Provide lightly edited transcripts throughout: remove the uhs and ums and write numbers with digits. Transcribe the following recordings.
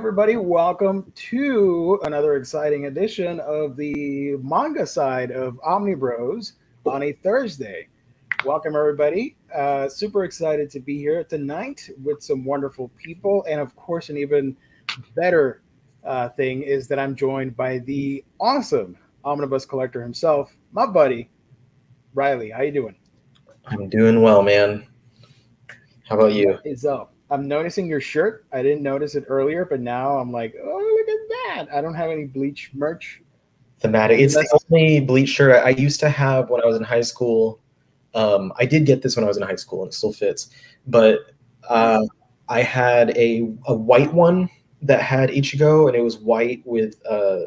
everybody. Welcome to another exciting edition of the manga side of Omnibros on a Thursday. Welcome, everybody. Super excited to be here tonight with some wonderful people. And of course, an even better thing is that I'm joined by the awesome Omnibus collector himself, my buddy, Riley. How you doing? I'm doing well, man. How about you? What is up? I'm noticing your shirt. I didn't notice it earlier, but now I'm like, oh, look at that. I don't have any Bleach merch. Thematic. It's the only Bleach shirt I used to have when I was in high school. I did get this when I was in high school, and it still fits. But I had a white one that had Ichigo, and it was white with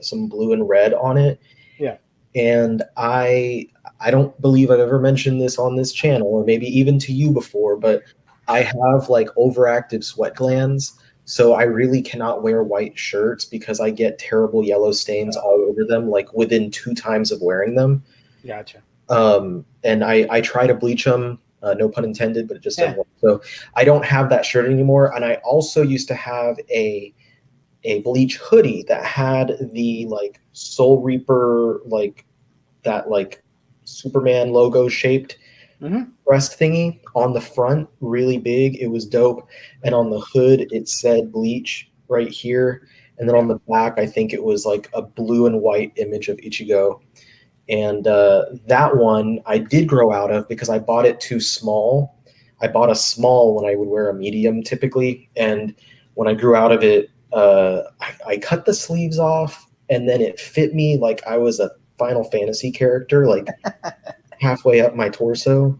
some blue and red on it. Yeah. And I don't believe I've ever mentioned this on this channel, or maybe even to you before, but I have like overactive sweat glands, so I really cannot wear white shirts because I get terrible yellow stains all over them, like within 2 times of wearing them. Gotcha. And I try to bleach them, no pun intended, but it just doesn't work. So I don't have that shirt anymore. And I also used to have a Bleach hoodie that had the like Soul Reaper, like that like Superman logo shaped breast thingy on the front, really big. It was dope. And on the hood, it said Bleach right here. And then on the back, I think it was like a blue and white image of Ichigo. And that one I did grow out of because I bought it too small. I bought a small when I would wear a medium typically. And when I grew out of it, I cut the sleeves off, and then it fit me like I was a Final Fantasy character, like halfway up my torso.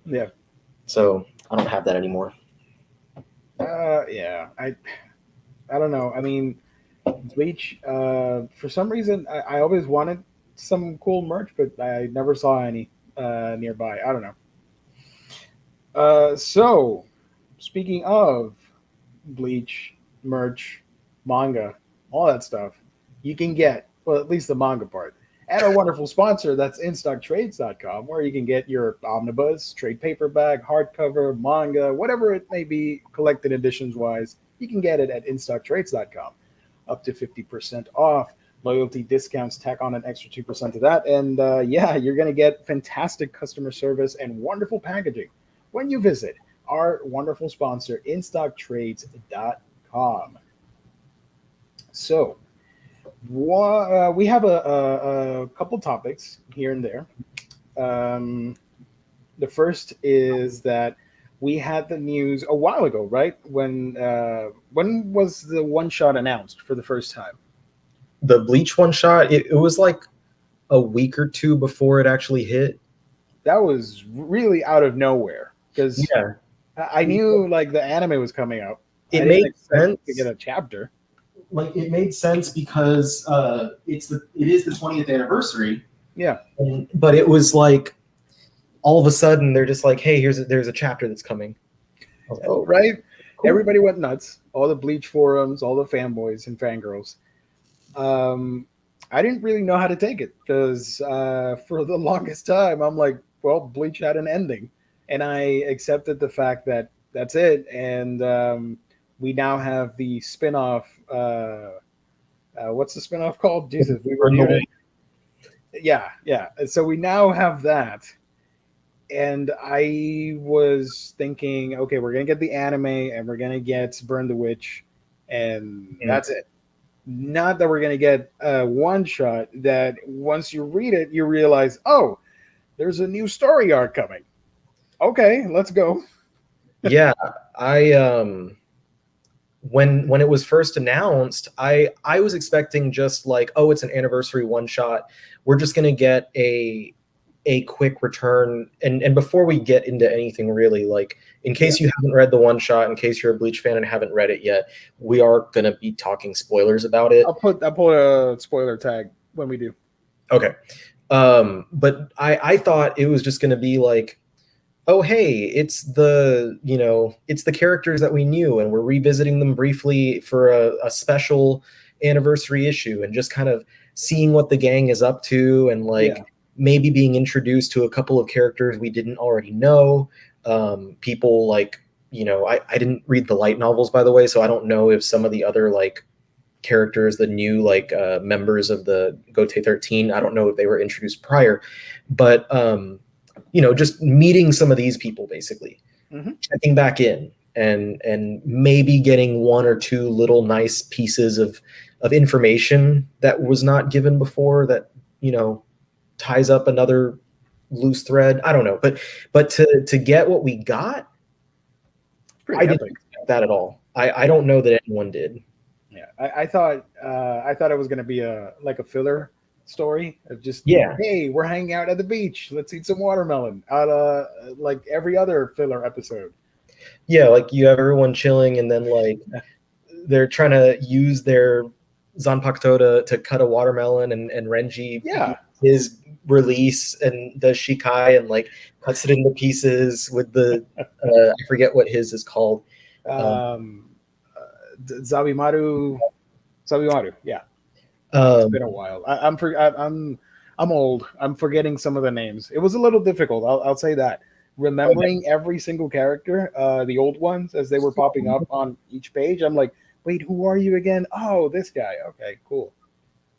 Yeah. So I don't have that anymore. Yeah. I don't know. I mean, Bleach, for some reason, I always wanted some cool merch, but I never saw any nearby. I don't know. So, speaking of Bleach, merch, manga, all that stuff, you can get, well, at least the manga part, at our wonderful sponsor, that's InStockTrades.com, where you can get your omnibus, trade paperback, hardcover, manga, whatever it may be, collected editions wise. You can get it at InStockTrades.com, up to 50% off. Loyalty discounts tack on an extra 2% to that. And yeah, you're going to get fantastic customer service and wonderful packaging when you visit our wonderful sponsor, InStockTrades.com. So, we have a couple topics here and there. The first is that we had the news a while ago, right? When was the one shot announced for the first time? The Bleach one shot, it was like a week or two before it actually hit. That was really out of nowhere because I knew like the anime was coming up. It made sense to get a chapter. Like it made sense because it is the 20th anniversary. Yeah. But it was like all of a sudden they're just like, hey, there's a chapter that's coming. Like, oh, right. Cool. Everybody went nuts. All the Bleach forums, all the fanboys and fangirls. I didn't really know how to take it because for the longest time I'm like, well, Bleach had an ending, and I accepted the fact that that's it. And we now have the spinoff. What's the spinoff called? Jesus, we were here. Yeah. So we now have that, and I was thinking, okay, we're gonna get the anime, and we're gonna get Burn the Witch, and that's it. Not that we're gonna get a one shot that once you read it, you realize, oh, there's a new story arc coming. Okay, let's go. Yeah, I when it was first announced, I was expecting just like, oh, it's an anniversary one shot. We're just gonna get a quick return. And before we get into anything really, like in case you haven't read the one shot, in case you're a Bleach fan and haven't read it yet, we are gonna be talking spoilers about it. I'll put a spoiler tag when we do. Okay. But I thought it was just gonna be like, oh, hey, it's the characters that we knew, and we're revisiting them briefly for a special anniversary issue, and just kind of seeing what the gang is up to, and maybe being introduced to a couple of characters we didn't already know. People like, I didn't read the light novels, by the way, so I don't know if some of the other like characters, the new like members of the Gote 13. I don't know if they were introduced prior, but just meeting some of these people, basically checking back in and maybe getting one or two little nice pieces of information that was not given before, that ties up another loose thread. I don't know, but to get what we got, I didn't expect that at all. I don't know that anyone did. Yeah, I thought it was going to be a filler story of just, hey, we're hanging out at the beach, let's eat some watermelon, like every other filler episode. Yeah, like you have everyone chilling, and then like they're trying to use their Zanpakuto to cut a watermelon, and Renji his release and does Shikai and like cuts it into pieces with the I forget what his is called. Zabimaru, yeah. It's been a while. I'm old. I'm forgetting some of the names. It was a little difficult. I'll say that. Remembering every single character, the old ones as they were popping up on each page. I'm like, wait, who are you again? Oh, this guy. Okay, cool.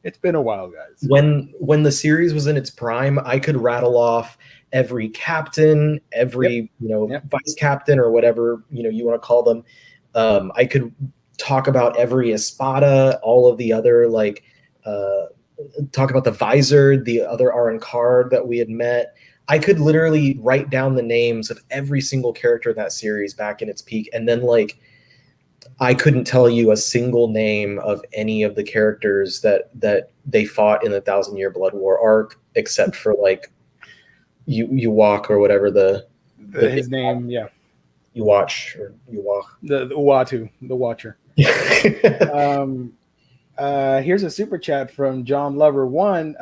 It's been a while, guys. When the series was in its prime, I could rattle off every captain, every vice captain, or whatever you want to call them. I could talk about every Espada, all of the other talk about the Visor, the other Arancard that we had met. I could literally write down the names of every single character in that series back in its peak, and then I couldn't tell you a single name of any of the characters that they fought in the 1,000-Year Blood War arc, except for you walk or whatever his name, you watch or you walk the Uatu, the Watcher. Here's a super chat from John Lover 1.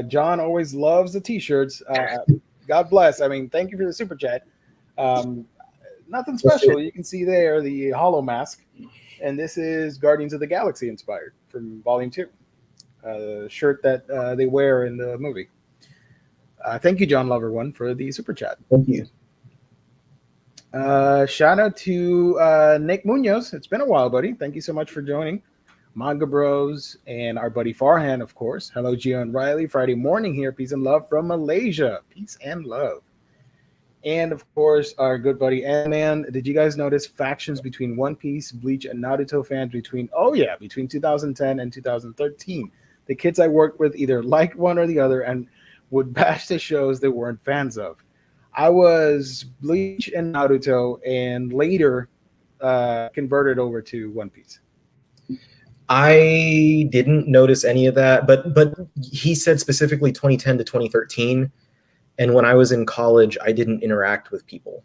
John always loves the t-shirts. God bless. I mean, thank you for the super chat. Nothing special. You can see there the Hollow Mask, and this is Guardians of the Galaxy inspired from Volume 2. The shirt that they wear in the movie. Thank you, John Lover 1, for the super chat. Thank you. Shout out to Nick Munoz. It's been a while, buddy. Thank you so much for joining. Manga Bros and our buddy Farhan, of course. Hello, Gio and Riley. Friday morning here. Peace and love from Malaysia. Peace and love. And, of course, our good buddy Ant-Man. Did you guys notice factions between One Piece, Bleach, and Naruto fans between 2010 and 2013? The kids I worked with either liked one or the other and would bash the shows they weren't fans of. I was Bleach and Naruto, and later converted over to One Piece. I didn't notice any of that, but he said specifically 2010 to 2013, and when I was in college, I didn't interact with people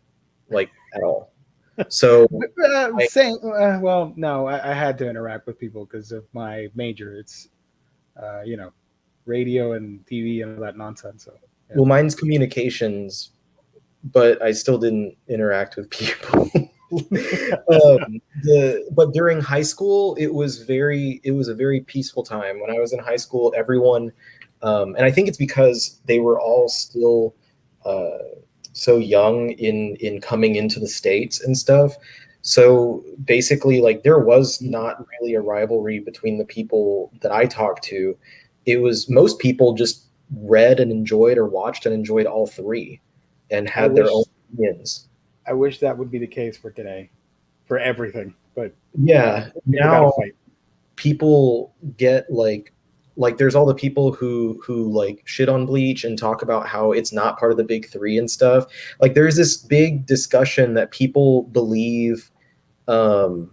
at all. So I had to interact with people because of my major. It's radio and TV and all that nonsense. So yeah. Well, mine's communications, but I still didn't interact with people. But during high school, it was a very peaceful time. When I was in high school, everyone, and I think it's because they were all still so young in coming into the States and stuff. So basically, there was not really a rivalry between the people that I talked to. It was most people just read and enjoyed or watched and enjoyed all three and had their own opinions. I wish that would be the case for today, for everything. But yeah, now people get there's all the people who shit on Bleach and talk about how it's not part of the big three and stuff. There's this big discussion that people believe that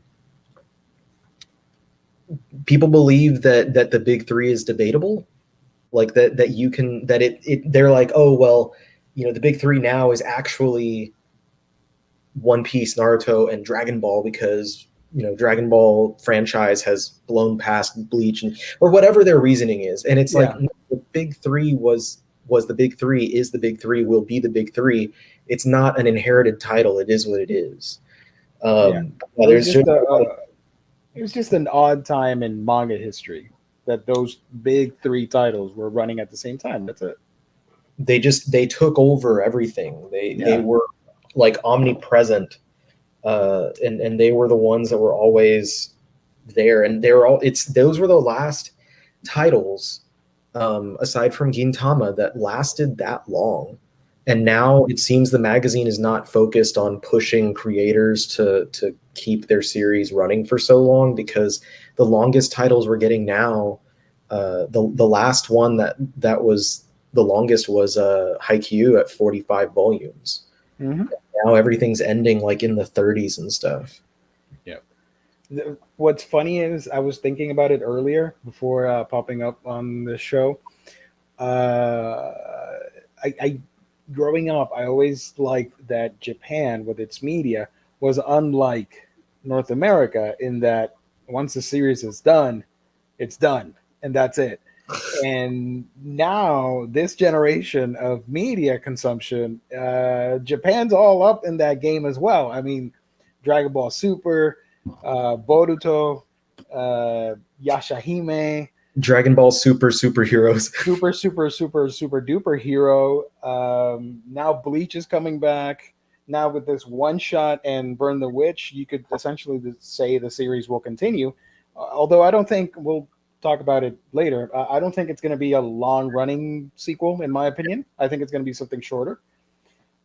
the big three is debatable, they're like, oh well, the big three now is actually One Piece, Naruto, and Dragon Ball because Dragon Ball franchise has blown past Bleach or whatever their reasoning is. And it's no, the big three was the big three, is the big three, will be the big three. It's not an inherited title. It is what it is. It was just an odd time in manga history that those big three titles were running at the same time. That's it. They took over everything. They were omnipresent. And they were the ones that were always there, and they're all those were the last titles aside from Gintama that lasted that long. And now it seems the magazine is not focused on pushing creators to keep their series running for so long, because the longest titles we're getting now, the last one that was the longest was Haikyuu at 45 volumes. Mm-hmm. Now everything's ending like in the 30s and stuff. What's funny is I was thinking about it earlier before popping up on the show. I growing up, I always liked that Japan with its media was unlike North America in that once the series is done, it's done and that's it. And now this generation of media consumption, Japan's all up in that game as well. I mean, Dragon Ball Super, Boruto, Yashahime, Dragon Ball superheroes. super duper hero. Now Bleach is coming back. Now with this one shot and Burn the Witch, you could essentially say the series will continue. Although I don't think we'll talk about it later. I don't think it's going to be a long running sequel, in my opinion. I think it's going to be something shorter.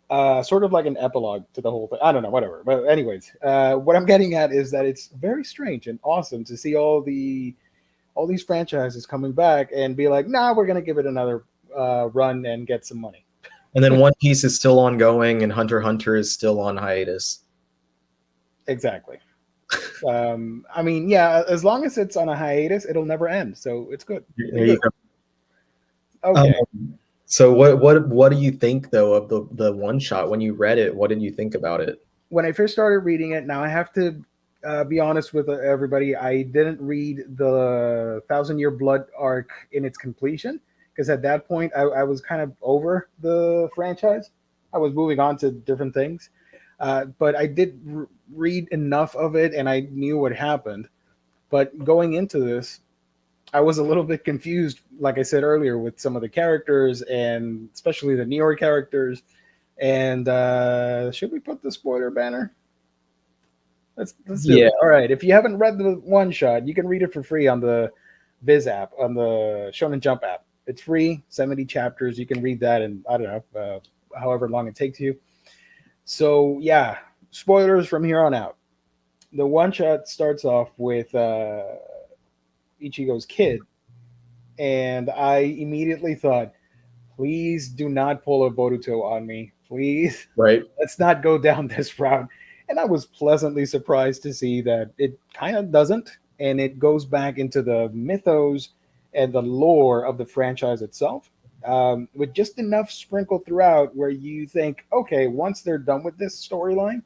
Sort of like an epilogue to the whole thing. I don't know, whatever. But anyways, what I'm getting at is that it's very strange and awesome to see all these franchises coming back and be like, nah, we're going to give it another run and get some money. And then One Piece is still ongoing and Hunter x Hunter is still on hiatus. Exactly. I mean, yeah, as long as it's on a hiatus, it'll never end. So it's good. There you go. Okay. So what do you think though of the one shot? When you read it, what did you think about it? When I first started reading it, now I have to be honest with everybody, I didn't read the 1,000-Year Blood arc in its completion, because at that point I was kind of over the franchise. I was moving on to different things. But I did read enough of it and I knew what happened. But going into this, I was a little bit confused, like I said earlier, with some of the characters and especially the newer characters. And should we put the spoiler banner? Let's do it. All right. If you haven't read the one shot, you can read it for free on the Viz app, on the Shonen Jump app. It's free, 70 chapters. You can read that in, I don't know, however long it takes you. So, yeah, spoilers from here on out. The one shot starts off with Ichigo's kid. And I immediately thought, please do not pull a Boruto on me. Please. Right. Let's not go down this route. And I was pleasantly surprised to see that it kind of doesn't. And it goes back into the mythos and the lore of the franchise itself, with just enough sprinkled throughout where you think, okay, once they're done with this storyline,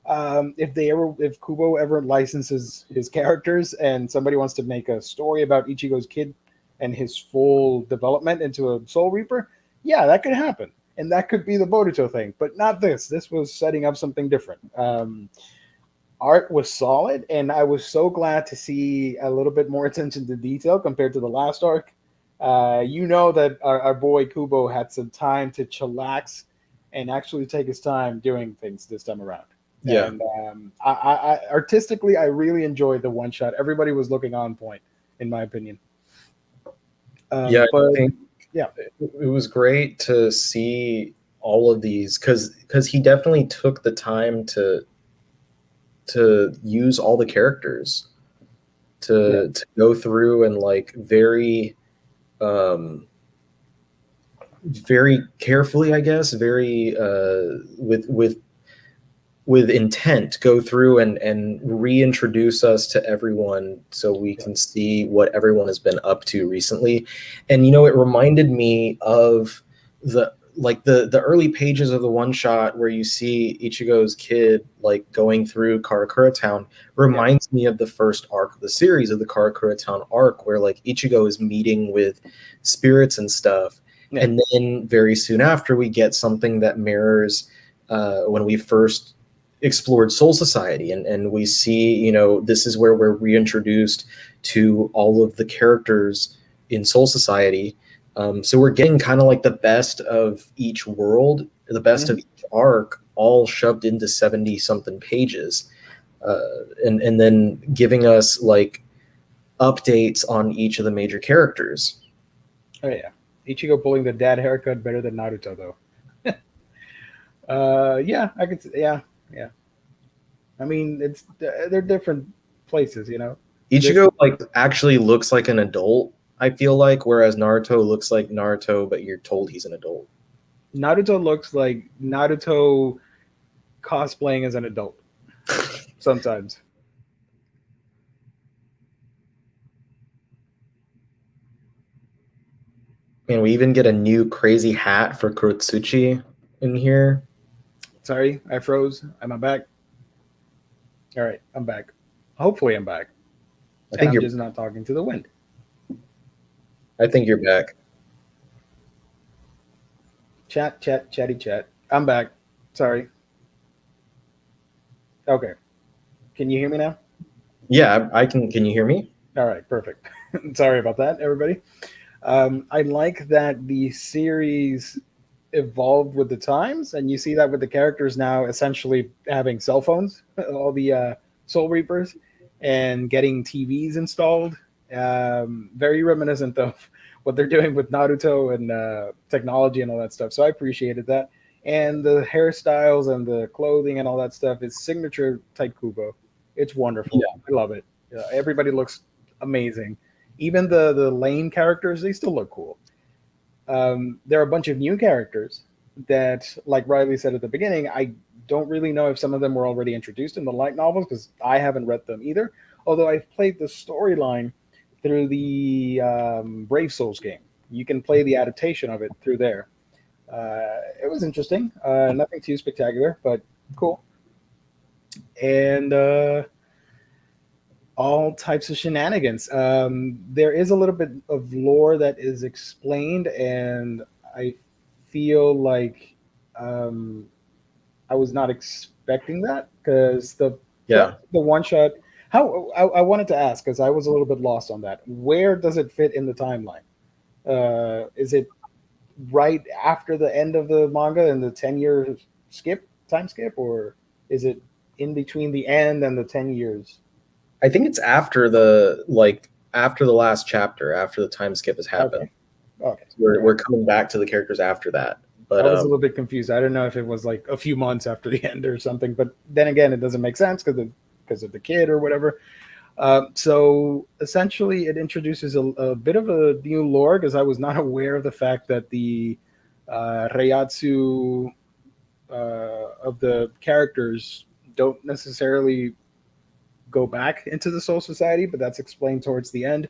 if Kubo ever licenses his characters and somebody wants to make a story about Ichigo's kid and his full development into a Soul Reaper, yeah, that could happen. And that could be the Boruto thing, but not this. This was setting up something different. Art was solid, and I was so glad to see a little bit more attention to detail compared to the last arc. You know that our boy Kubo had some time to chillax and actually take his time doing things this time around. Yeah. And I artistically, I really enjoyed the one shot. Everybody was looking on point, in my opinion. I think yeah, it was great to see all of these because he definitely took the time to use all the characters to go through and like very carefully, I guess, very with intent, go through and reintroduce us to everyone so we can see what everyone has been up to recently. And it reminded me of the early pages of the one shot where you see Ichigo's kid like going through Karakura Town. Reminds me of the first arc of the series, of the Karakura Town arc, where like Ichigo is meeting with spirits and stuff. Yeah. And then very soon after, we get something that mirrors when we first explored Soul Society, and we see, this is where we're reintroduced to all of the characters in Soul Society. So we're getting kind of like the best of each world, the best of each arc, all shoved into 70 something pages. and then giving us like updates on each of the major characters. Oh yeah, Ichigo pulling the dad haircut better than Naruto though. Yeah, I could. Yeah, yeah. I mean, they're different places, you know. Ichigo like actually looks like an adult, I feel like, whereas Naruto looks like Naruto, but you're told he's an adult. Naruto looks like Naruto cosplaying as an adult sometimes. And we even get a new crazy hat for Kurotsuchi in here. Sorry, I froze. Am I back? All right, I'm back. Hopefully, I'm back. And I'm just not talking to the wind. I think you're back. Chatty chat. I'm back. Sorry. Okay. Can you hear me now? Yeah, I can. Can you hear me? All right, perfect. Sorry about that, everybody. I like that the series evolved with the times, and you see that with the characters now essentially having cell phones, all the Soul Reapers, and getting TVs installed. Very reminiscent of what they're doing with Naruto and technology and all that stuff. So I appreciated that. And the hairstyles and the clothing and all that stuff is signature type Kubo. It's wonderful. Yeah. I love it. Everybody looks amazing. Even the lane characters, they still look cool. There are a bunch of new characters that, like Riley said at the beginning, I don't really know if some of them were already introduced in the light novels because I haven't read them either. Although I've played the storyline through the Brave Souls game. You can play the adaptation of it through there. It was interesting. Nothing too spectacular, but cool. And all types of shenanigans. There is a little bit of lore that is explained, and I feel like I was not expecting that because the one shot. How I wanted to ask because I was a little bit lost on that. Where does it fit in the timeline? Is it right after the end of the manga and the 10-year time skip, or is it in between the end and the 10 years? I think it's after the last chapter, after the time skip has happened. Okay. We're coming back to the characters after that. But I was a little bit confused. I don't know if it was like a few months after the end or something, but then again, it doesn't make sense because of the kid or whatever. So essentially, it introduces a bit of a new lore because I was not aware of the fact that the Reiatsu of the characters don't necessarily go back into the Soul Society, but that's explained towards the end.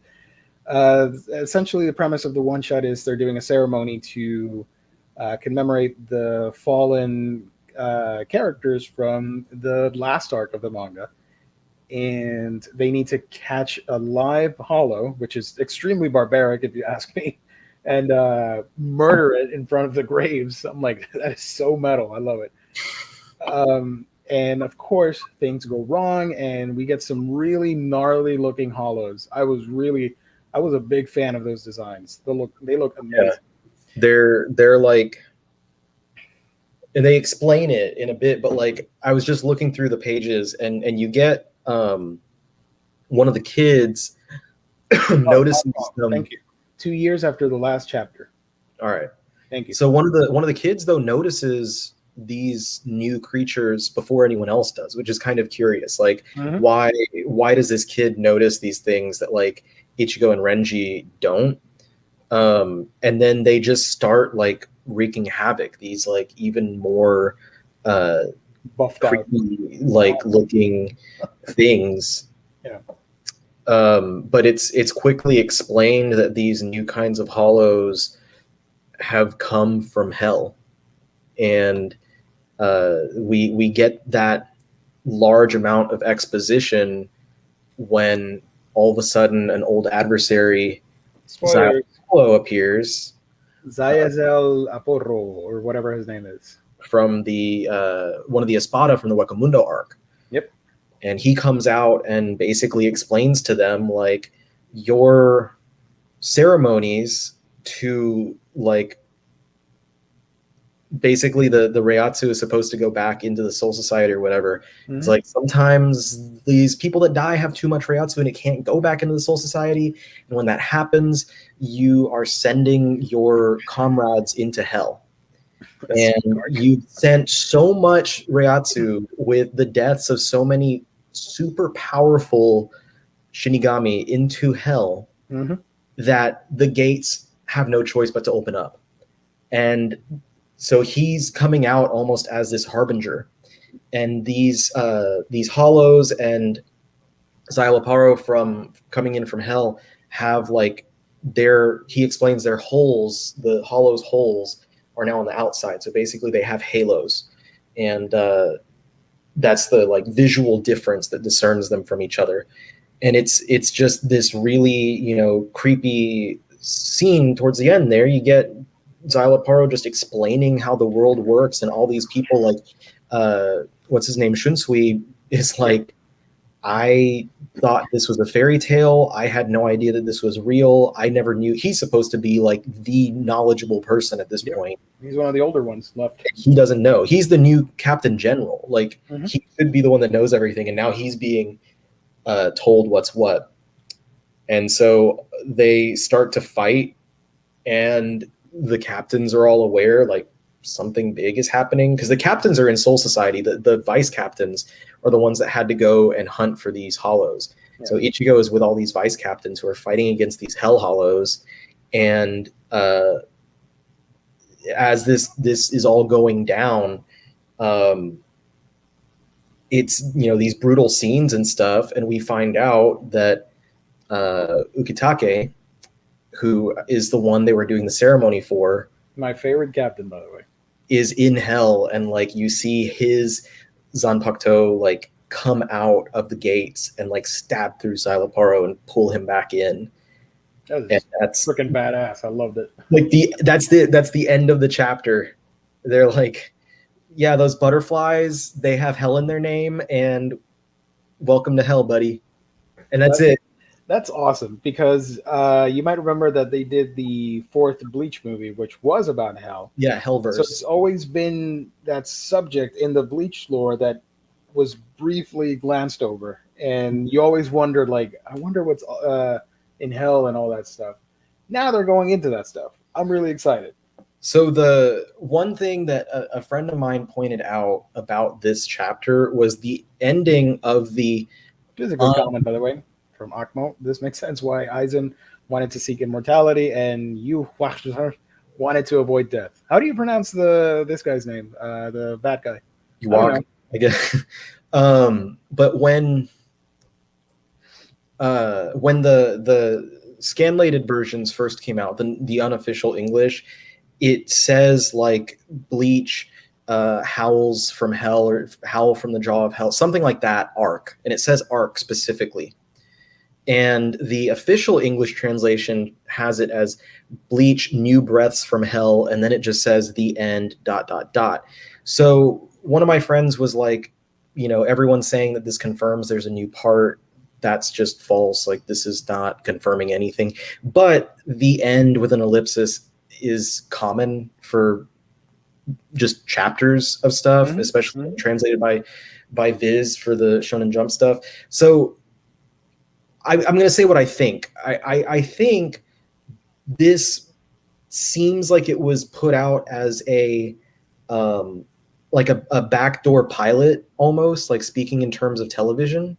Essentially, the premise of the one shot is they're doing a ceremony to commemorate the fallen characters from the last arc of the manga. And they need to catch a live hollow, which is extremely barbaric, if you ask me, and murder it in front of the graves. I'm like, that is so metal. I love it. And of course, things go wrong, and we get some really gnarly looking hollows. I was a big fan of those designs. They look amazing. Yeah. They're like, and they explain it in a bit, but like I was just looking through the pages, and you get one of the kids notices them. Thank you. 2 years after the last chapter. All right. Thank you. So one of the kids though notices these new creatures before anyone else does, which is kind of curious. Like, why does this kid notice these things that like Ichigo and Renji don't? And then they just start like wreaking havoc. These like even more buffed creepy, like looking things. Yeah. But it's quickly explained that these new kinds of hollows have come from hell, and we get that large amount of exposition when all of a sudden an old adversary Zayalo appears. Zayazel Aporro, or whatever his name is, from the one of the Espada from the Wakamundo arc. Yep. And he comes out and basically explains to them like your ceremonies to like basically the Reiatsu is supposed to go back into the Soul Society or whatever. It's like sometimes these people that die have too much Reiatsu and it can't go back into the Soul Society. And when that happens, you are sending your comrades into hell. And you've sent so much Reiatsu with the deaths of so many super powerful Shinigami into hell that the gates have no choice but to open up. And so he's coming out almost as this harbinger. And these hollows and Xyloparo from coming in from hell have like he explains their holes, the hollows holes are now on the outside. So basically they have halos. And that's the like visual difference that discerns them from each other. And it's just this really, creepy scene towards the end there. You get Xyloparo just explaining how the world works, and all these people like what's his name, Shunsui, is like, I thought this was a fairy tale. I had no idea that this was real. I never knew. He's supposed to be like the knowledgeable person at this point. He's one of the older ones left. He doesn't know. He's the new Captain General. Like he should be the one that knows everything, and now he's being told what's what. And so they start to fight, and the captains are all aware like something big is happening, because the captains are in Soul Society. The vice captains are the ones that had to go and hunt for these hollows. So Ichigo is with all these vice captains who are fighting against these hell hollows. And as this is all going down, it's these brutal scenes and stuff, and we find out that Ukitake, who is the one they were doing the ceremony for, my favorite captain, by the way, is in hell. And like you see his Zanpakuto like come out of the gates and like stab through Xyloparo and pull him back in. That's freaking badass. I loved it. Like that's the end of the chapter. They're like, yeah, those butterflies, they have hell in their name, and welcome to hell, buddy. And that's it. That's awesome, because you might remember that they did the 4th Bleach movie, which was about hell. Yeah, Hellverse. So it's always been that subject in the Bleach lore that was briefly glanced over. And you always wondered, like, I wonder what's in hell and all that stuff. Now they're going into that stuff. I'm really excited. So the one thing that a friend of mine pointed out about this chapter was the ending of the... This is a good comment, by the way, from Akmo. This makes sense why Aizen wanted to seek immortality and you wanted to avoid death. How do you pronounce this guy's name? The bad guy. You walk, I guess. But when the scanlated versions first came out, the unofficial English, it says like Bleach howls from hell, or howl from the jaw of hell, something like that, arc. And it says arc specifically. And the official English translation has it as Bleach new breaths from hell, and then it just says the end ... So one of my friends was like, everyone's saying that this confirms there's a new part. That's just false. Like, this is not confirming anything. But the end with an ellipsis is common for just chapters of stuff, especially translated by Viz for the Shonen Jump stuff. So I'm going to say what I think. I think this seems like it was put out as a backdoor pilot, almost like speaking in terms of television.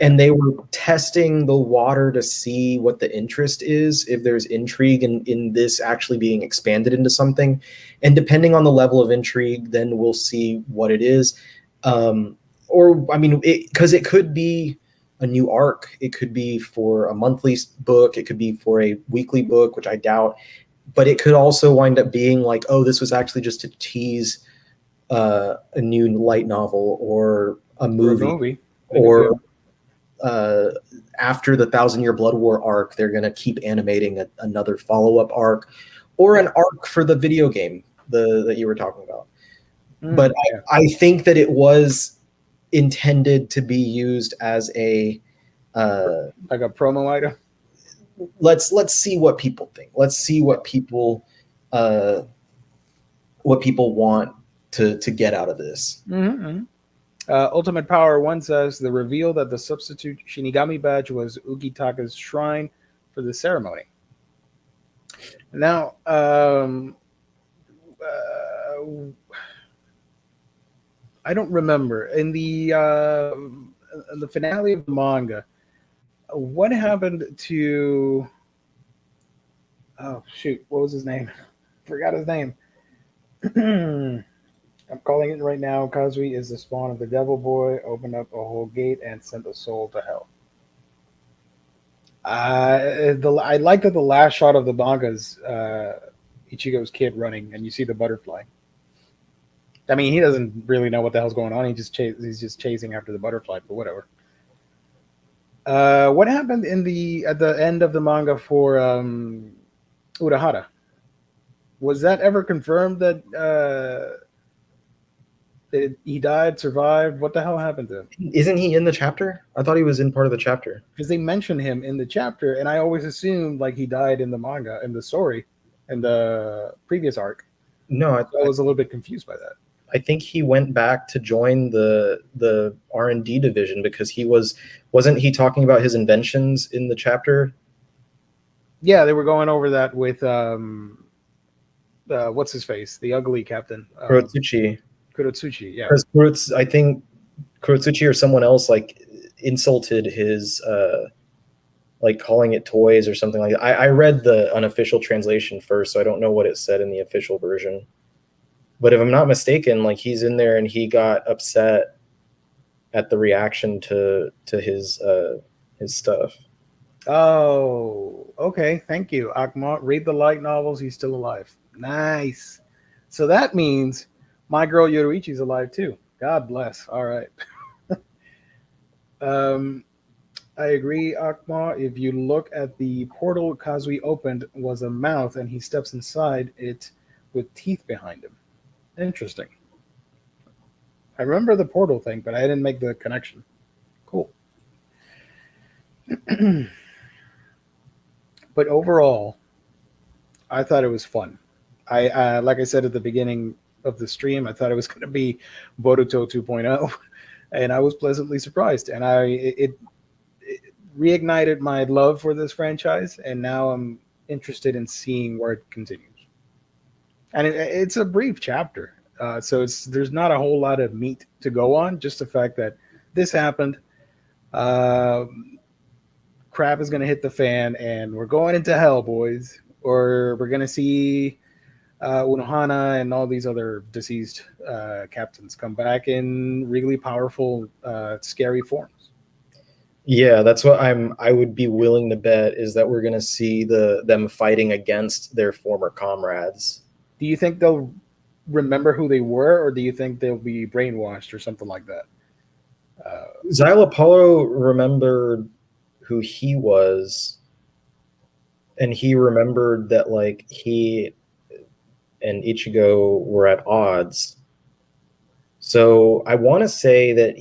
And they were testing the water to see what the interest is, if there's intrigue in this actually being expanded into something. And depending on the level of intrigue, then we'll see what it is. Because it could be a new arc. It could be for a monthly book. It could be for a weekly book, which I doubt. But it could also wind up being like, oh, this was actually just to tease a new light novel or a movie. Or after the 1,000-Year Blood War arc, they're going to keep animating another follow-up arc, or an arc for the video game that you were talking about. But I think that it was intended to be used as a like a promo item. Let's see what people think. Let's see what people what people want to get out of this. Mm-hmm. Ultimate Power 1 says the reveal that the substitute Shinigami badge was Ugitaka's shrine for the ceremony. Now, I don't remember in the finale of the manga, what happened to? Oh shoot, what was his name? Forgot his name. I'm calling it right now. Kazui is the spawn of the devil boy, opened up a whole gate and sent a soul to hell. I like that the last shot of the manga is Ichigo's kid running, and you see the butterfly. I mean, he doesn't really know what the hell's going on. He's just chasing after the butterfly, but whatever. What happened at the end of the manga for Urahara? Was that ever confirmed that he died, survived? What the hell happened to him? Isn't he in the chapter? I thought he was in part of the chapter. Because they mentioned him in the chapter, and I always assumed like he died in the manga, in the story, in the previous arc. No, I was a little bit confused by that. I think he went back to join the R&D division because wasn't he talking about his inventions in the chapter? Yeah, they were going over that with what's his face, the ugly captain, Kurotsuchi. Kurotsuchi, yeah. Because I think Kurotsuchi or someone else like insulted his like calling it toys or something like that. I read the unofficial translation first, so I don't know what it said in the official version. But if I'm not mistaken, like he's in there and he got upset at the reaction to his stuff. Oh, okay. Thank you, Akma. Read the light novels. He's still alive. Nice. So that means my girl Yoruichi's alive too. God bless. All right. I agree, Akma. If you look at the portal Kazui opened was a mouth, and he steps inside it with teeth behind him. Interesting. I remember the portal thing, but I didn't make the connection. Cool. But overall, I thought it was fun. I like I said at the beginning of the stream, I thought it was going to be Boruto 2.0, and I was pleasantly surprised. And it reignited my love for this franchise, and now I'm interested in seeing where it continues. And it's a brief chapter, so there's not a whole lot of meat to go on. Just the fact that this happened. Crap is going to hit the fan, and we're going into hell, boys. Or we're going to see Unohana and all these other deceased captains come back in really powerful, scary forms. Yeah, that's what I would be willing to bet is that we're going to see them fighting against their former comrades. Do you think they'll remember who they were, or do you think they'll be brainwashed or something like that? Xylo Apollo remembered who he was, and he remembered that like he and Ichigo were at odds. So I want to say that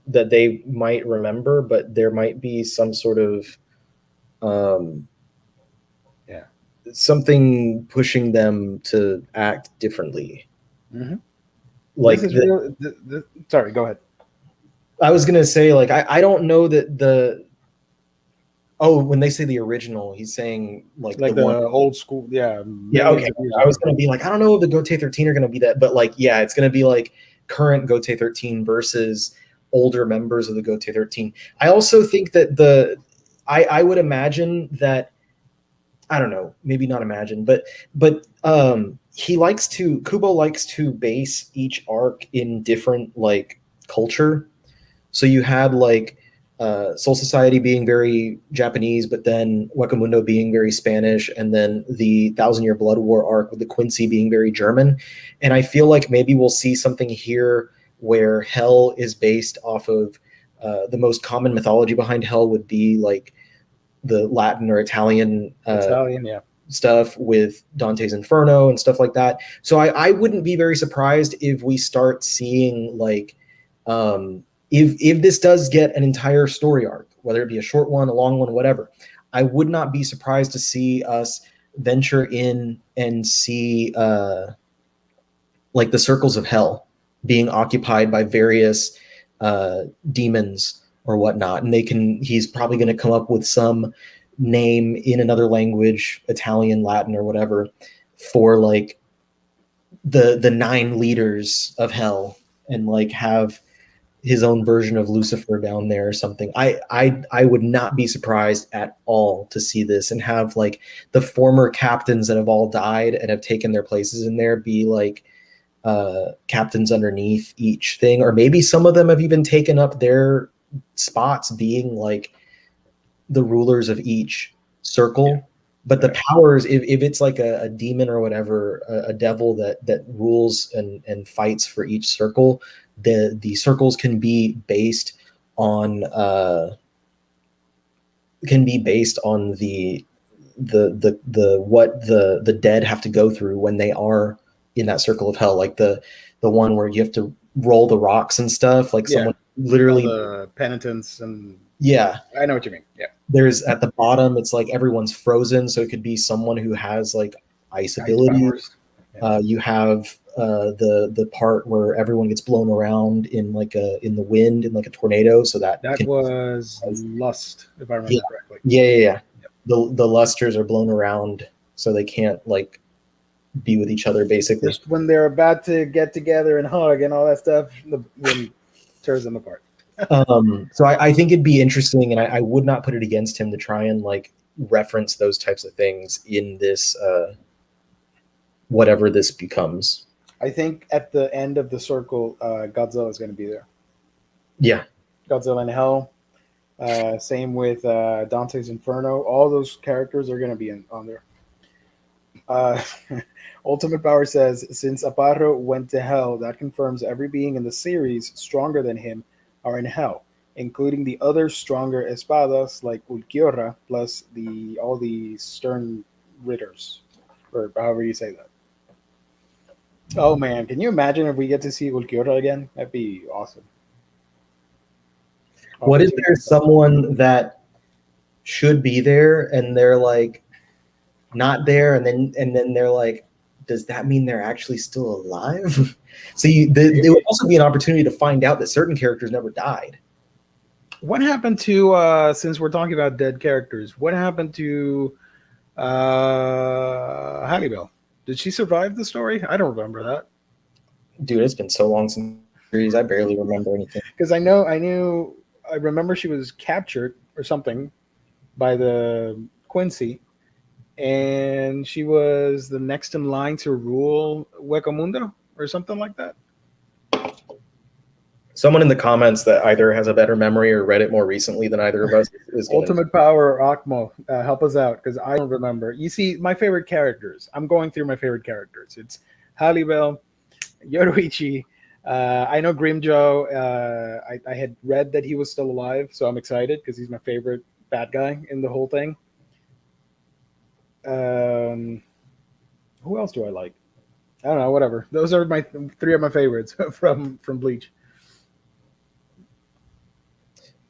that they might remember, but there might be some sort of something pushing them to act differently. Mm-hmm. Like sorry, go ahead. I was gonna say, like, I don't know that when they say the original, he's saying like the old school, yeah. Yeah, okay. I was gonna be like, I don't know if the Gote 13 are gonna be that, but like, yeah, it's gonna be like current Gote 13 versus older members of the Gote 13. I also think that I would imagine that, I don't know, maybe not imagine, but Kubo likes to base each arc in different like culture. So you had like Soul Society being very Japanese, but then Wakamundo being very Spanish, and then the Thousand Year Blood War arc with the Quincy being very German. And I feel like maybe we'll see something here where Hell is based off of the most common mythology behind Hell would be like the Latin or Italian stuff with Dante's Inferno and stuff like that. So I wouldn't be very surprised if we start seeing like if this does get an entire story arc, whether it be a short one, a long one, whatever. I would not be surprised to see us venture in and see like the circles of hell being occupied by various demons or whatnot, and he's probably going to come up with some name in another language, Italian, Latin, or whatever, for like the 9 leaders of hell, and like have his own version of Lucifer down there or something. I would not be surprised at all to see this and have like the former captains that have all died and have taken their places in there be like captains underneath each thing, or maybe some of them have even taken up their spots being like the rulers of each circle. Yeah. But the powers, if it's like a demon or whatever, a devil that rules and fights for each circle, the circles can be based on the what the dead have to go through when they are in that circle of hell, like the one where you have to roll the rocks and stuff, like someone literally the penitence and I know what you mean. Yeah, there's at the bottom, it's like everyone's frozen, so it could be someone who has like ice abilities. You have the part where everyone gets blown around in the wind in like a tornado, so that was lust, if I remember correctly. Yeah. The lusters are blown around so they can't like be with each other, basically. Just when they're about to get together and hug and all that stuff, the wind tears them apart. So I think it'd be interesting, and I would not put it against him to try and like reference those types of things in this whatever this becomes. I think at the end of the circle, Godzilla is going to be there. Yeah, Godzilla in Hell. Same with Dante's Inferno. All those characters are going to be on there. Ultimate Power says, since Aparro went to hell, that confirms every being in the series stronger than him are in hell, including the other stronger espadas like Ulquiorra, plus all the stern ridders, or however you say that. Oh man, can you imagine if we get to see Ulquiorra again? That'd be awesome. What if there's someone that should be there and they're like not there, and then they're like, does that mean they're actually still alive? So there would also be an opportunity to find out that certain characters never died. What happened to since we're talking about dead characters, what happened to Hallibel? Did she survive the story? I don't remember that. Dude, it's been so long since the series, I barely remember anything. Because I remember she was captured or something by the Quincy, and she was the next in line to rule Hueco Mundo or something like that. Someone in the comments that either has a better memory or read it more recently than either of us is Ultimate Power or Akmo, help us out, because I don't remember. You see, my favorite characters. I'm going through my favorite characters. It's Hallibel, Yoruichi. I know Grimjo. I had read that he was still alive, so I'm excited because he's my favorite bad guy in the whole thing. Who else do I like? I don't know. Whatever. Those are my 3 of my favorites from Bleach.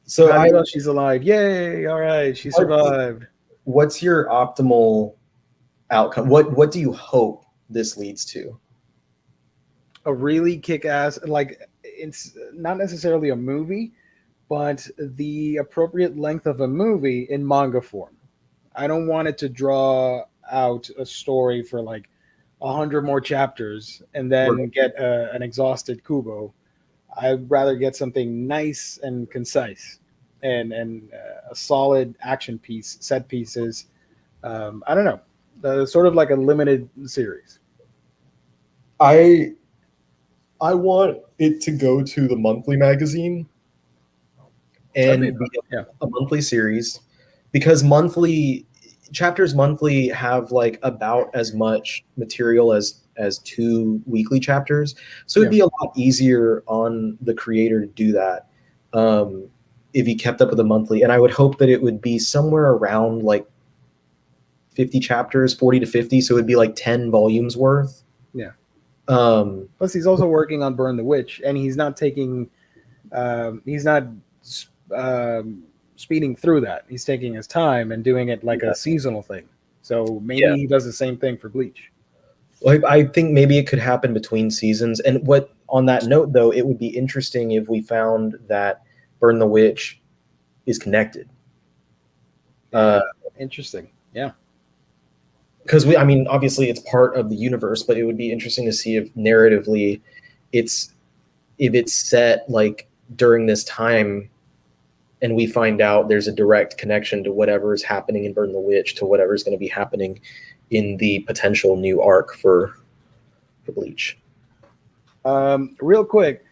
So she's alive. Yay! All right, she survived. What's your optimal outcome? What do you hope this leads to? A really kick-ass, like, it's not necessarily a movie, but the appropriate length of a movie in manga form. I don't want it to draw out a story for like 100 more chapters and then get an exhausted Kubo. I'd rather get something nice and concise and a solid action piece, set pieces. I don't know, sort of like a limited series. I want it to go to the monthly magazine and be a monthly series, because chapters monthly have like about as much material as 2 weekly chapters, so it'd be a lot easier on the creator to do that if he kept up with a monthly. And I would hope that it would be somewhere around like 50 chapters, 40 to 50, so it'd be like 10 volumes worth. Plus he's also working on Burn the Witch, and he's not taking speeding through that. He's taking his time and doing it like a seasonal thing. So maybe he does the same thing for Bleach. I think maybe it could happen between seasons. And what on that note, though, it would be interesting if we found that Burn the Witch is connected. Interesting. Yeah. Because I mean, obviously it's part of the universe, but it would be interesting to see if narratively it's if it's set like during this time and we find out there's a direct connection to whatever is happening in Burn the Witch to whatever is going to be happening in the potential new arc for Bleach. Real quick,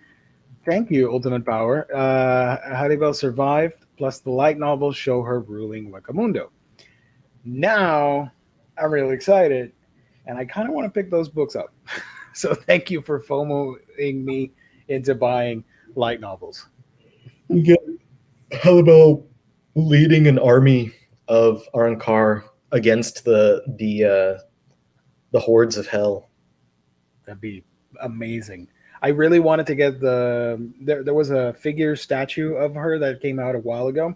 thank you, Ultimate Power. Haribel survived, plus the light novels show her ruling Wakamundo. Now, I'm really excited, and I kind of want to pick those books up. So thank you for FOMOing me into buying light novels. We get Halibel leading an army of Arankar against the hordes of hell. That'd be amazing. I really wanted to get there was a figure statue of her that came out a while ago,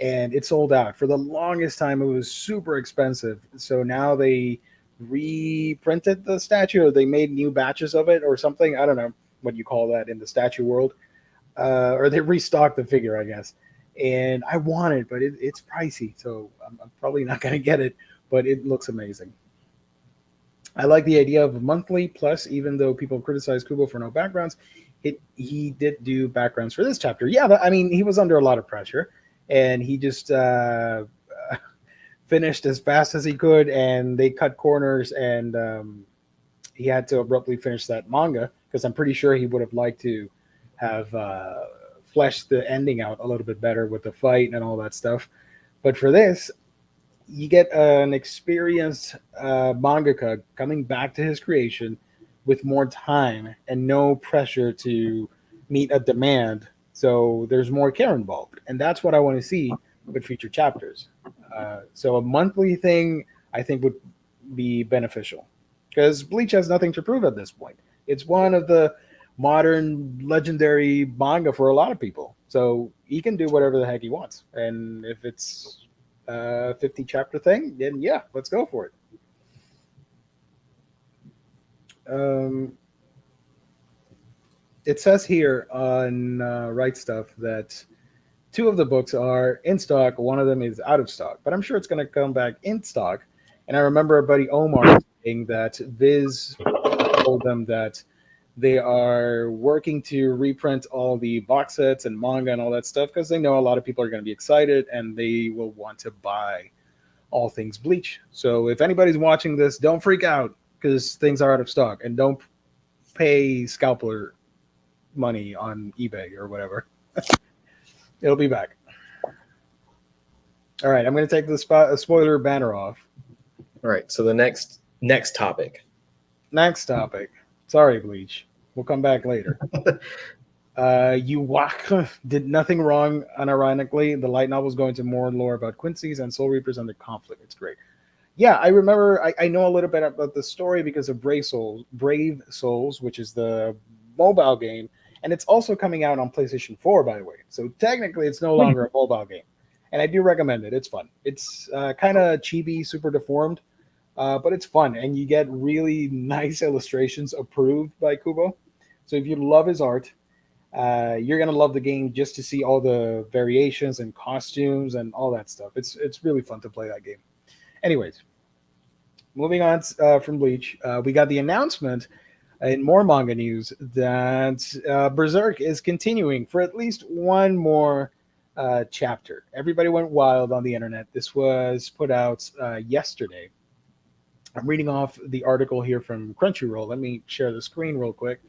and it sold out. For the longest time, it was super expensive. So now they reprinted the statue, or they made new batches of it, or something. I don't know what you call that in the statue world, or they restocked the figure, I guess. And I want it, but it's pricey, so I'm probably not going to get it. But it looks amazing. I like the idea of a monthly plus, even though people criticize Kubo for no backgrounds. He did do backgrounds for this chapter. Yeah, I mean, he was under a lot of pressure, and he just finished as fast as he could, and they cut corners, and he had to abruptly finish that manga because I'm pretty sure he would have liked to have fleshed the ending out a little bit better with the fight and all that stuff. But for this, you get an experienced mangaka coming back to his creation with more time and no pressure to meet a demand. So there's more care involved, and that's what I want to see with future chapters. So a monthly thing, I think, would be beneficial because Bleach has nothing to prove at this point. It's one of the modern legendary manga for a lot of people, so he can do whatever the heck he wants. And if it's 50 chapter thing, then yeah, let's go for it. It says here on Right Stuff that two of the books are in stock. One of them is out of stock, but I'm sure it's going to come back in stock. And I remember our buddy Omar saying that Viz told them that they are working to reprint all the box sets and manga and all that stuff because they know a lot of people are going to be excited and they will want to buy all things Bleach. So if anybody's watching this, don't freak out because things are out of stock, and don't pay scalper money on eBay or whatever. It'll be back. All right, I'm going to take the spoiler banner off. All right, so the next topic. Next topic. Sorry, Bleach. We'll come back later. Yuwaka did nothing wrong, unironically. The light novel is going to more lore about Quincy's and Soul Reapers and their conflict. It's great. Yeah, I remember. I know a little bit about the story because of Brave Souls, which is the mobile game, and it's also coming out on PlayStation 4, by the way. So technically, it's no longer a mobile game, and I do recommend it. It's fun. It's kind of chibi, super deformed, but it's fun, and you get really nice illustrations approved by Kubo. So if you love his art, you're gonna love the game just to see all the variations and costumes and all that stuff. It's really fun to play that game. Anyways, moving on from Bleach, we got the announcement in more manga news that Berserk is continuing for at least one more chapter. Everybody went wild on the internet. This was put out yesterday. I'm reading off the article here from Crunchyroll. Let me share the screen real quick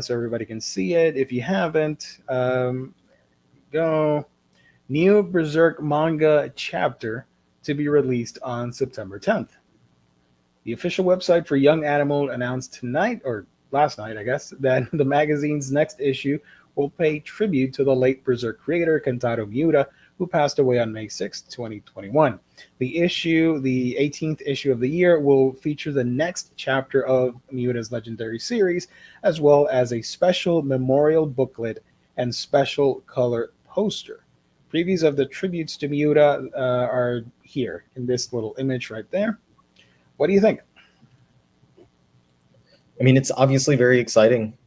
so everybody can see it. If you haven't, go. New Berserk manga chapter to be released on September 10th. The official website for Young Animal announced tonight, or last night, I guess, that the magazine's next issue will pay tribute to the late Berserk creator Kentaro Miura, who passed away on May 6, 2021. The 18th issue of the year, will feature the next chapter of Miura's legendary series, as well as a special memorial booklet and special color poster. Previews of the tributes to Miura are here in this little image right there. What do you think? I mean, it's obviously very exciting.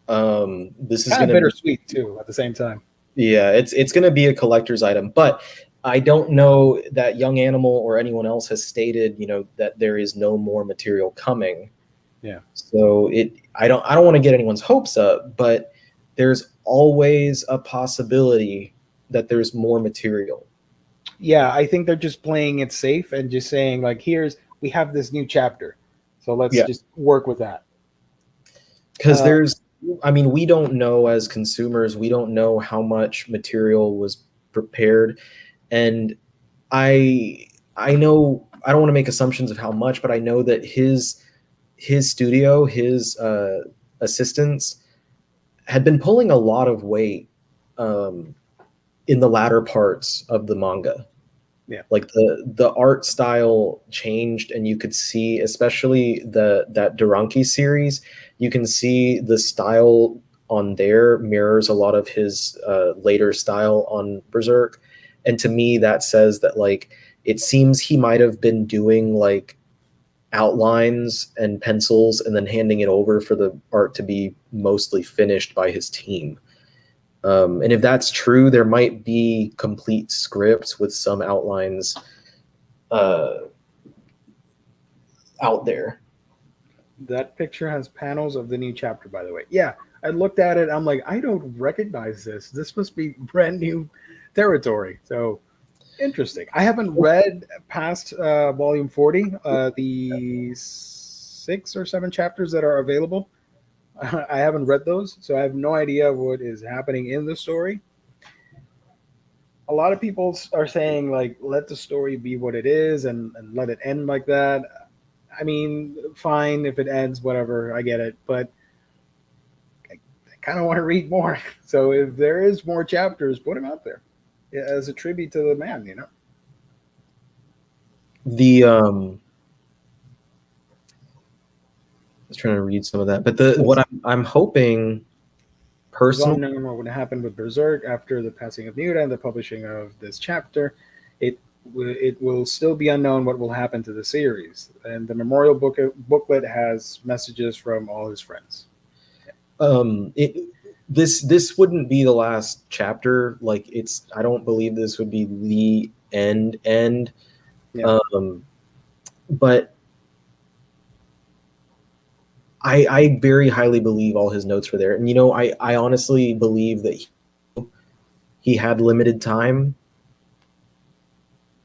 This is Kind of going to be, bittersweet too at the same time. yeah, it's going to be a collector's item, but I don't know that Young Animal or anyone else has stated, that there is no more material coming. Yeah. So I don't want to get anyone's hopes up, but there's always a possibility that there's more material. Yeah, I think they're just playing it safe and just saying like, we have this new chapter, so let's Yeah. just work with that. Because I mean, we don't know as consumers, we don't know how much material was prepared. And I know I don't want to make assumptions of how much, but I know that his studio, his assistants had been pulling a lot of weight um, in the latter parts of the manga. Yeah. Like the art style changed, and you could see, especially that Duranki series, you can see the style on there mirrors a lot of his later style on Berserk. And to me, that says that like it seems he might have been doing like outlines and pencils and then handing it over for the art to be mostly finished by his team. And if that's true, there might be complete scripts with some outlines uh, out there. That picture has panels of the new chapter, by the way. Yeah, I looked at it. I'm like, I don't recognize this. This must be brand new territory. So interesting. I haven't read past volume 40, the 6 or 7 chapters that are available. I haven't read those, so I have no idea what is happening in the story. A lot of people are saying like, let the story be what it is and let it end like that. I mean, fine if it ends, whatever. I get it, but I kind of want to read more. So if there is more chapters, put them out there as a tribute to the man. The I was trying to read some of that, but what I'm hoping Because all personally, know what happened with Berserk after the passing of Muta and the publishing of this chapter, it will still be unknown what will happen to the series. And the memorial booklet has messages from all his friends. this wouldn't be the last chapter. Like I don't believe this would be the end. Yeah. But I very highly believe all his notes were there, and I honestly believe that he had limited time.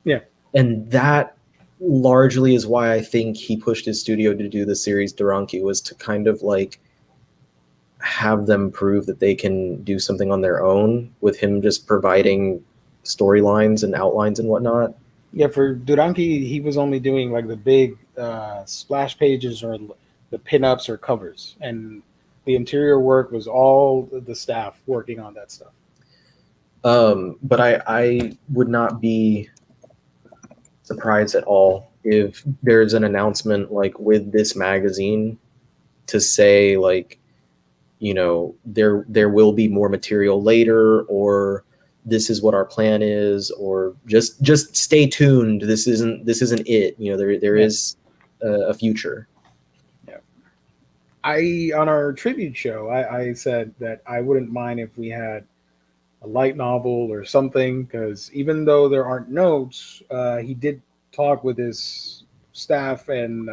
Yeah. And that largely is why I think he pushed his studio to do the series Duranki, was to kind of like have them prove that they can do something on their own with him just providing storylines and outlines and whatnot. Yeah, for Duranki, he was only doing like the big splash pages or the pinups or covers, and the interior work was all the staff working on that stuff. But I would not be surprised at all if there's an announcement like with this magazine to say like, there will be more material later, or this is what our plan is, or just stay tuned. This isn't it. There is a future. Yeah. On our tribute show, I said that I wouldn't mind if we had a light novel or something, because even though there aren't notes, he did talk with his staff and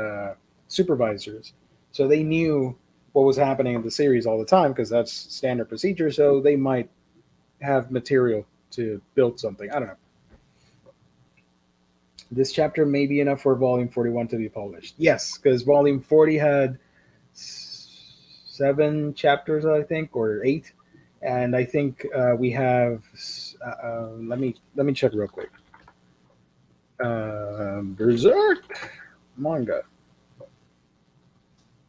supervisors, so they knew what was happening in the series all the time, because that's standard procedure. So they might have material to build something. I don't know. This chapter may be enough for volume 41 to be published. Yes, because volume 40 had 7 chapters, I think, or 8, and I think we have. Let me check real quick. Berserk manga.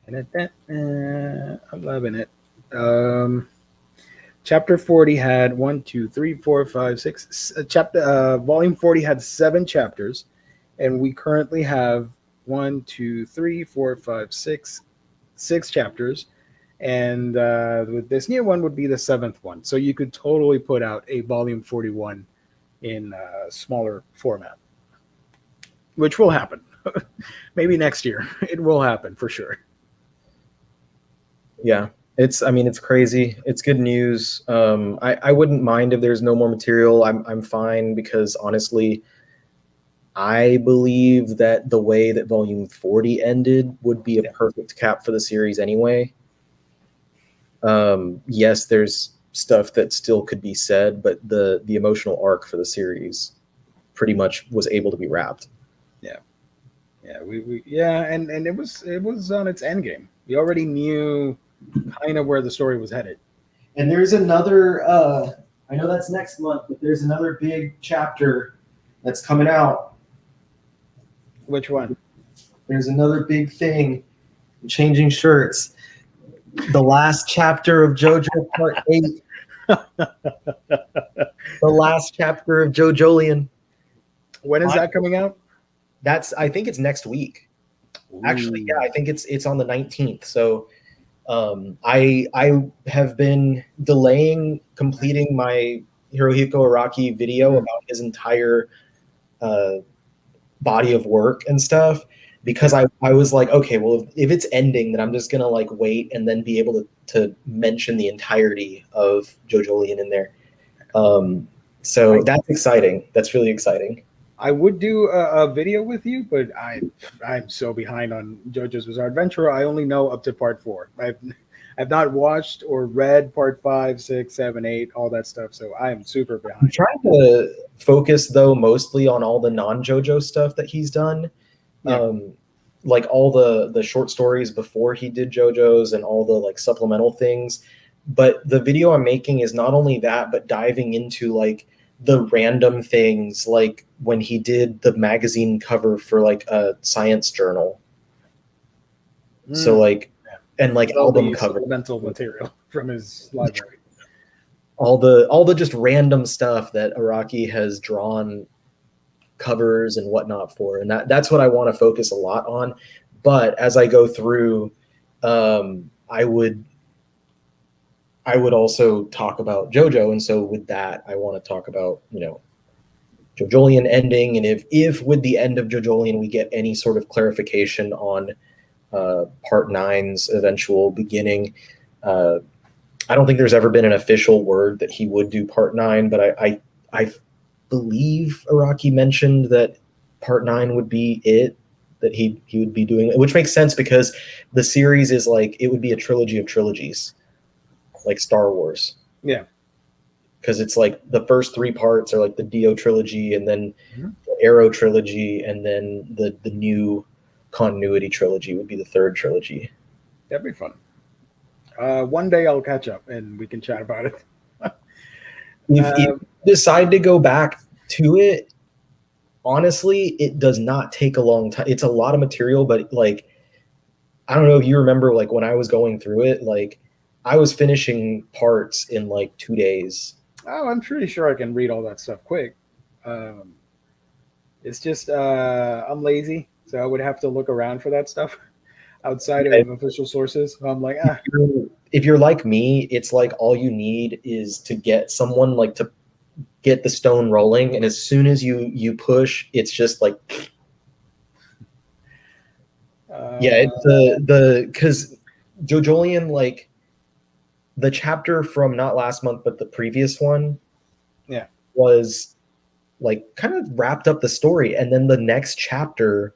11 it. Chapter 40 had 1, 2, 3, 4, 5, 6. Volume 40 had 7 chapters, and we currently have 1, 2, 3, 4, 5, 6 chapters. And with this new one would be the 7th one. So you could totally put out a volume 41 in smaller format, which will happen. Maybe next year. It will happen for sure. Yeah, I mean, it's crazy. It's good news. I wouldn't mind if there's no more material. I'm fine because honestly, I believe that the way that Volume 40 ended would be a perfect cap for the series anyway. Yes, there's stuff that still could be said, but the emotional arc for the series pretty much was able to be wrapped. And it was on its end game. We already knew kind of where the story was headed. And there's another, I know that's next month, but there's another big chapter that's coming out. Which one? There's another big thing, changing shirts. The last chapter of JoJo Part 8. The last chapter of JoJolion. When is that coming out? I think it's next week. Ooh. Actually, yeah, I think it's on the 19th. So I have been delaying completing my Hirohiko Araki video about his entire body of work and stuff because I was like, okay, well, if it's ending, then I'm just gonna like wait and then be able to mention the entirety of JoJolion in there. So that's exciting. That's really exciting. I would do a video with you, but I'm so behind on JoJo's Bizarre Adventure. I only know up to part 4. I've not watched or read part 5, 6, 7, 8, all that stuff. So I am super behind. I'm trying to focus though mostly on all the non-JoJo stuff that he's done. Yeah. Like all the short stories before he did JoJo's and all the like supplemental things. But the video I'm making is not only that, but diving into like the random things, like when he did the magazine cover for like a science journal. So like, and like album cover, supplemental material from his library. All the just random stuff that Araki has drawn covers and whatnot for, and that's what I want to focus a lot on. But as I go through, I would also talk about JoJo, and so with that, I want to talk about JoJolion ending, and if with the end of JoJolion we get any sort of clarification on Part 9's eventual beginning. I don't think there's ever been an official word that he would do Part 9, but I believe Araki mentioned that Part 9 would be it, that he would be doing it, which makes sense because the series is like, it would be a trilogy of trilogies, like Star Wars. Yeah. Because it's like the first 3 parts are like the Dio trilogy, and then the Arrow trilogy, and then the new continuity trilogy would be the 3rd trilogy. That'd be fun. One day I'll catch up and we can chat about it. If you decide to go back to it, honestly, it does not take a long time. It's a lot of material, but like, I don't know if you remember, like when I was going through it, like I was finishing parts in like 2 days. Oh, I'm pretty sure I can read all that stuff quick. It's just I'm lazy, so I would have to look around for that stuff outside of official sources. I'm like, if you're like me, it's like all you need is to get someone like to get the stone rolling, and as soon as you push, it's just like it's the because JoJolion, like the chapter from not last month but the previous one was like kind of wrapped up the story, and then the next chapter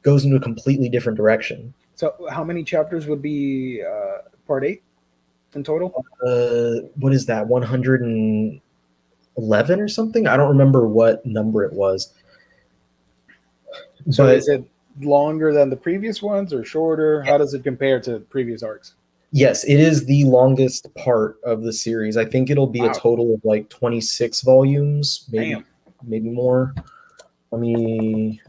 goes into a completely different direction. So how many chapters would be part 8 in total? What is that, 111 or something? I don't remember what number it was. So is it longer than the previous ones or shorter? How does it compare to previous arcs? Yes, it is the longest part of the series. I think it'll be a total of like 26 volumes, maybe more. Let me...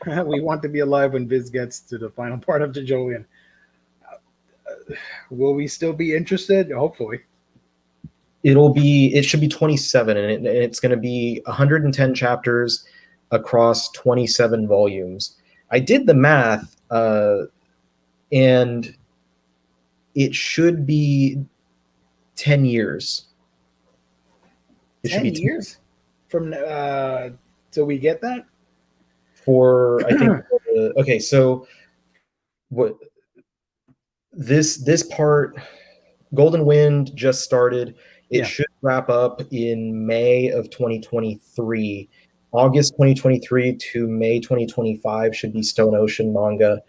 We want to be alive when Viz gets to the final part of JoJolion. Will we still be interested? Hopefully. It should be 27, and it's going to be 110 chapters across 27 volumes. I did the math, and it should be 10 years. It 10 should be years from till we get that? For I think okay, so what this part, Golden Wind just started. It Yeah. should wrap up in May of 2023. August 2023 to May 2025 should be Stone Ocean manga.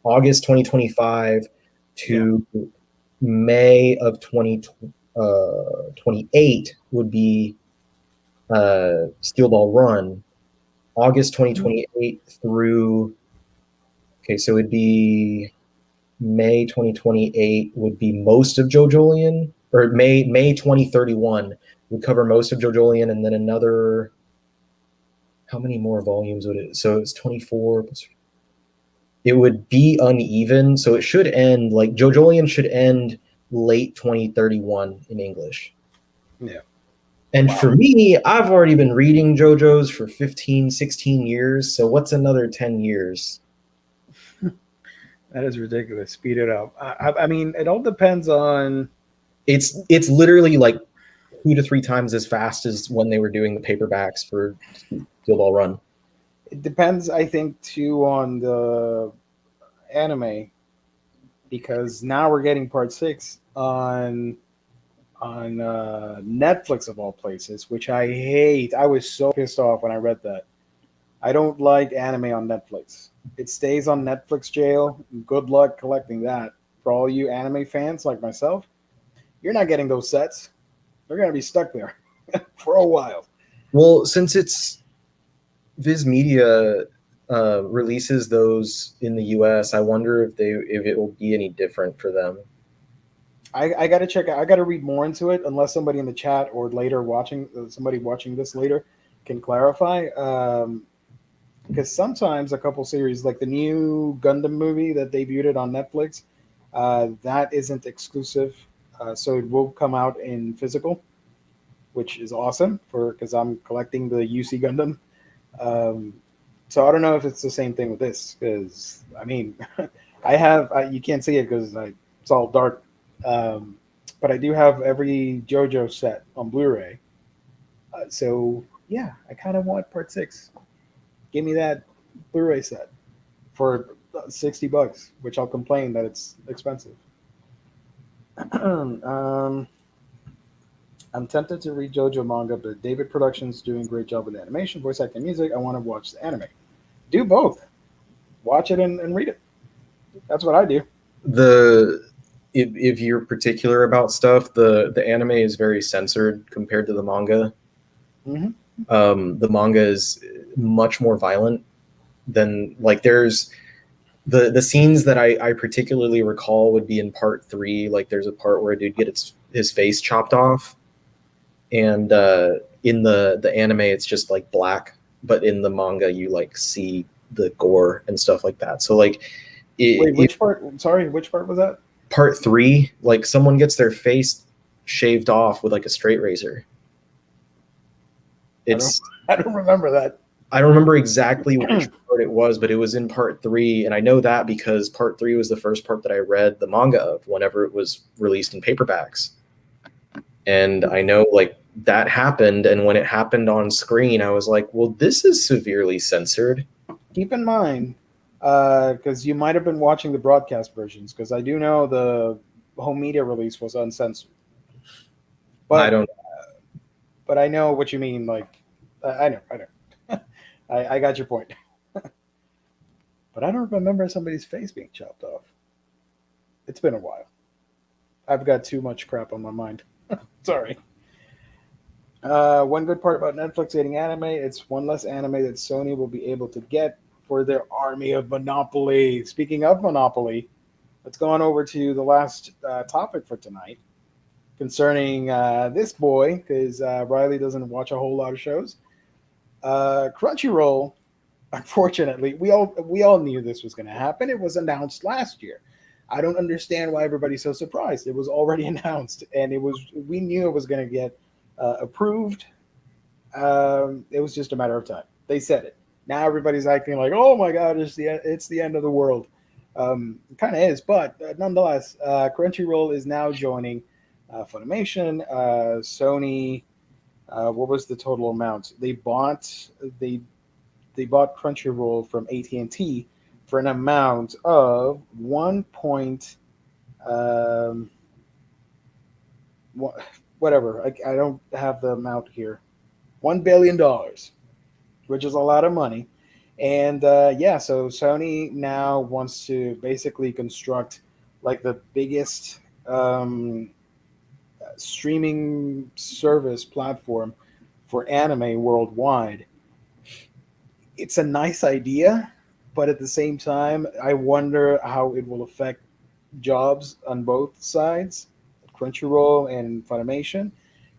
August 2025 to May of 2028 would be Steel Ball Run. August 2028 through, okay, so it'd be May 2028 would be most of JoJolion, or May 2031 would cover most of JoJolion, and then another, how many more volumes would it? So it's 24. It would be uneven, so it should end, like JoJolion should end late 2031 in English. Yeah. And Wow. for me, I've already been reading JoJo's for 15, 16 years, so what's another 10 years? That is ridiculous. Speed it up. I mean, it all depends on. It's literally like 2 to 3 times as fast as when they were doing the paperbacks for Steel Ball Run. It depends, I think, too, on the anime, because now we're getting part 6 on Netflix of all places, which I hate. I was so pissed off when I read that. I don't like anime on Netflix. It stays on Netflix jail. Good luck collecting that. For all you anime fans like myself, you're not getting those sets. They're going to be stuck there for a while. Well, since it's Viz Media releases those in the US, I wonder if it will be any different for them. I got to check out. I got to read more into it, unless somebody in the chat or later somebody watching this later can clarify. Because sometimes a couple series, like the new Gundam movie that debuted on Netflix, that isn't exclusive, so it will come out in physical, which is awesome because I'm collecting the UC Gundam. So I don't know if it's the same thing with this, because I mean, you can't see it because it's all dark, but I do have every JoJo set on Blu-ray. So yeah, I kind of want part 6. Give me that Blu-ray set for $60, which I'll complain that it's expensive. I'm tempted to read JoJo manga, but David Productions doing a great job with animation, voice acting, music. I want to watch the anime. Do both. Watch it and read it. That's what I do. If you're particular about stuff, the anime is very censored compared to the manga. Mm-hmm. The manga is much more violent than, like, there's the scenes that I particularly recall would be in part 3. Like there's a part where a dude gets his face chopped off, and in the anime it's just like black, but in the manga you like see the gore and stuff like that. So like wait, which part? Sorry, which part was that? Part 3, like someone gets their face shaved off with like a straight razor. I don't remember that. I don't remember exactly which part it was, but it was in part 3, and I know that because part 3 was the first part that I read the manga of whenever it was released in paperbacks. And I know like that happened, and when it happened on screen, I was like, well, this is severely censored. Keep in mind, because you might have been watching the broadcast versions, because I do know the home media release was uncensored. But I don't. But I know what you mean. Like, I know. I got your point. But I don't remember somebody's face being chopped off. It's been a while. I've got too much crap on my mind. Sorry. One good part about Netflix getting anime, it's one less anime that Sony will be able to get for their army of Monopoly. Speaking of Monopoly, let's go on over to the last topic for tonight concerning this boy, because Riley doesn't watch a whole lot of shows. Crunchyroll, unfortunately, we all knew this was going to happen. It was announced last year. I don't understand why everybody's so surprised. It was already announced, and we knew it was going to get approved. It was just a matter of time. They said it. Now everybody's acting like, oh my God, it's the end of the world. It kind of is, but nonetheless, Crunchyroll is now joining Funimation, Sony. What was the total amount? They bought Crunchyroll from AT&T for an amount of um, whatever. I don't have the amount here. $1 billion, which is a lot of money. And yeah, so Sony now wants to basically construct like the biggest streaming service platform for anime worldwide. It's a nice idea, but at the same time, I wonder how it will affect jobs on both sides, Crunchyroll and Funimation.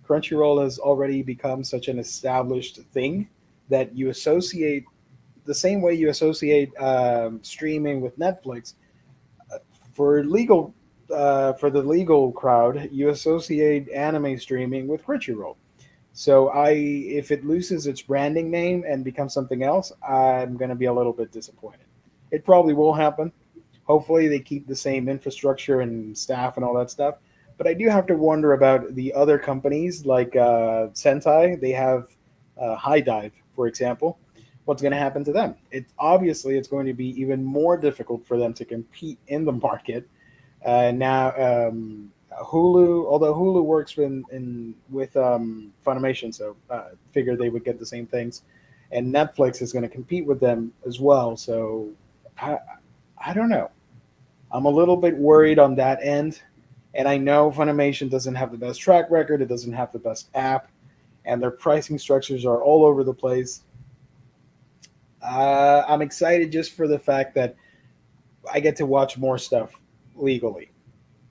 Crunchyroll has already become such an established thing that you associate the same way you associate streaming with Netflix. For legal, for the legal crowd, you associate anime streaming with Crunchyroll. So if it loses its branding name and becomes something else, I'm going to be a little bit disappointed. It probably will happen. Hopefully, they keep the same infrastructure and staff and all that stuff. But I do have to wonder about the other companies like Sentai. They have High Dive, for example. What's going to happen to them? It's going to be even more difficult for them to compete in the market now. Hulu, although Hulu works with Funimation, so figured they would get the same things, and Netflix is going to compete with them as well. So I, I don't know. I'm a little bit worried on that end, and I know Funimation doesn't have the best track record. It doesn't have the best app, and their pricing structures are all over the place. I'm excited just for the fact that I get to watch more stuff legally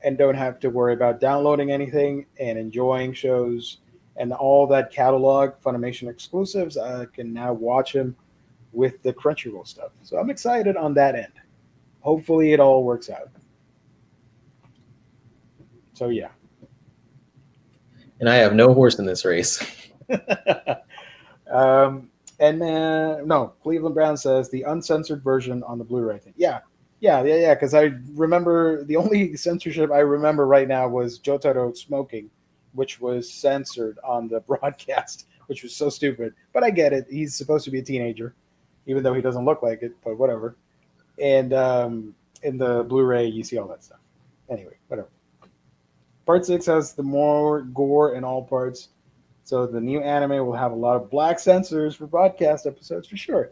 and don't have to worry about downloading anything and enjoying shows and all that catalog Funimation exclusives. I can now watch them with the Crunchyroll stuff. So I'm excited on that end. Hopefully it all works out. So yeah. And I have no horse in this race. And no, Cleveland Brown says the uncensored version on the Blu-ray thing. Yeah. Because I remember the only censorship I remember right now was Jotaro smoking, which was censored on the broadcast, which was so stupid. But I get it. He's supposed to be a teenager, even though he doesn't look like it. But whatever. And in the Blu-ray, you see all that stuff. Anyway, whatever. Part 6 has the more gore in all parts. So the new anime will have a lot of black censors for broadcast episodes for sure.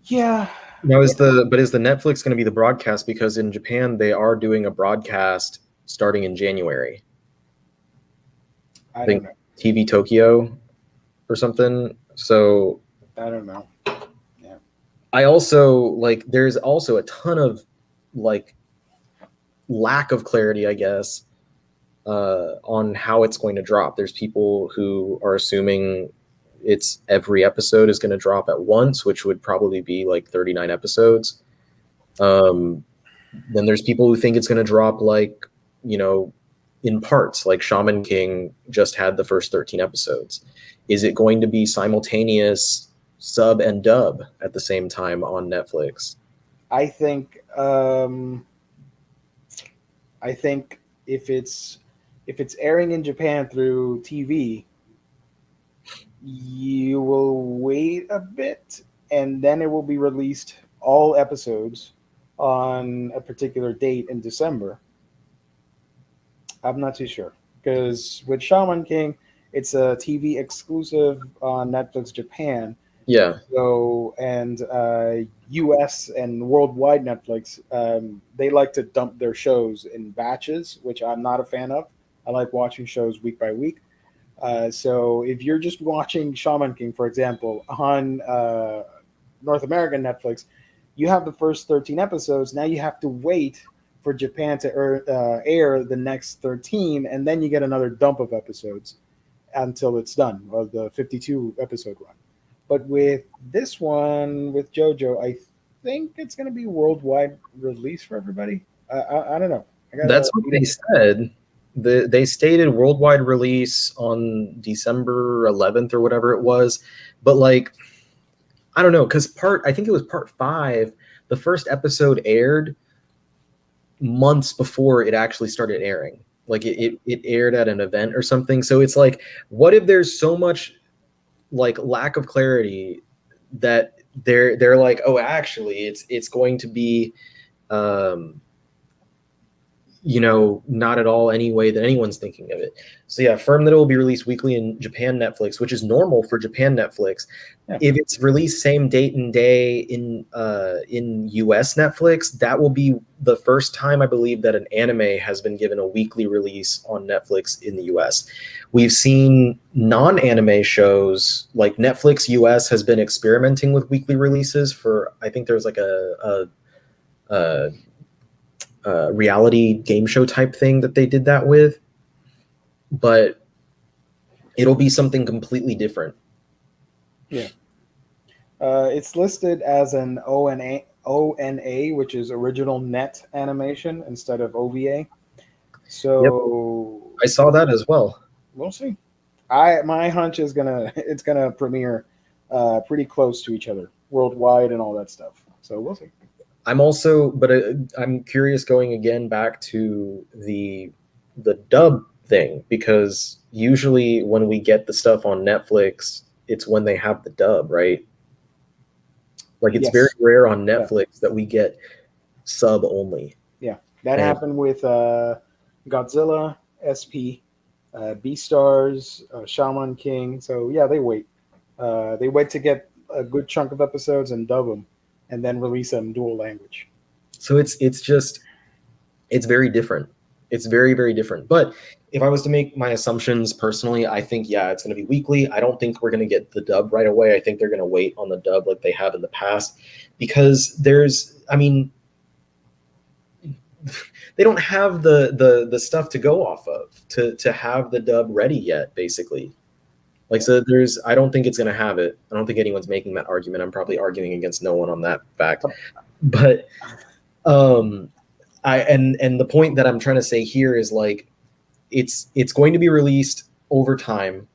Yeah. Now is the Netflix going to be the broadcast, because in Japan they are doing a broadcast starting in January. I don't know. TV Tokyo or something. So I don't know. Yeah. I also there's also a ton of lack of clarity, I guess, on how it's going to drop. There's people who are assuming it's every episode is going to drop at once, which would probably be 39 episodes. Then there's people who think it's going to drop in parts, like Shaman King just had the first 13 episodes. Is it going to be simultaneous sub and dub at the same time on Netflix? I think if it's airing in Japan through TV, you will wait a bit and then it will be released all episodes on a particular date in December. I'm not too sure, because with Shaman King, it's a TV exclusive on Netflix Japan. Yeah. So, and US and worldwide Netflix, they like to dump their shows in batches, which I'm not a fan of. I like watching shows week by week. So if you're just watching Shaman King, for example, on North American Netflix, you have the first 13 episodes. Now you have to wait for Japan to air the next 13, and then you get another dump of episodes until it's done, or the 52 episode run. But with this one, with Jojo, I think it's going to be worldwide release for everybody. I don't know. That's what they said. They stated worldwide release on December 11th or whatever it was. But I don't know, because I think it was part 5. The first episode aired months before it actually started airing. It aired at an event or something. So it's what if there's so much lack of clarity that they're like, oh, actually, it's going to be, not at all any way that anyone's thinking of it. So yeah, firm that it will be released weekly in Japan Netflix, which is normal for Japan Netflix. Yeah. If it's released same date and day in US Netflix, that will be the first time I believe that an anime has been given a weekly release on Netflix in the US. We've seen non-anime shows like Netflix US has been experimenting with weekly releases for, I think there's like a reality game show type thing that they did that with, but it'll be something completely different. Yeah. It's listed as an ONA, which is original net animation instead of OVA. So yep. I saw that as well. We'll see. My hunch is it's gonna premiere pretty close to each other worldwide and all that stuff. So we'll see. I'm curious going again back to the dub thing, because usually when we get the stuff on Netflix, it's when they have the dub, right? Like it's very rare on Netflix that we get sub only. Yeah, that happened with Godzilla, SP, Beastars, Shaman King. So yeah, they wait. They wait to get a good chunk of episodes and dub them, and then release them dual language. So it's very different. It's very, very different. But if I was to make my assumptions personally, I think, yeah, it's going to be weekly. I don't think we're going to get the dub right away. I think they're going to wait on the dub like they have in the past, because they don't have the stuff to go off of to have the dub ready yet, basically. Like, so I don't think it's going to have it. I don't think anyone's making that argument. I'm probably arguing against no one on that fact. But and the point that I'm trying to say here is, like, it's going to be released over time,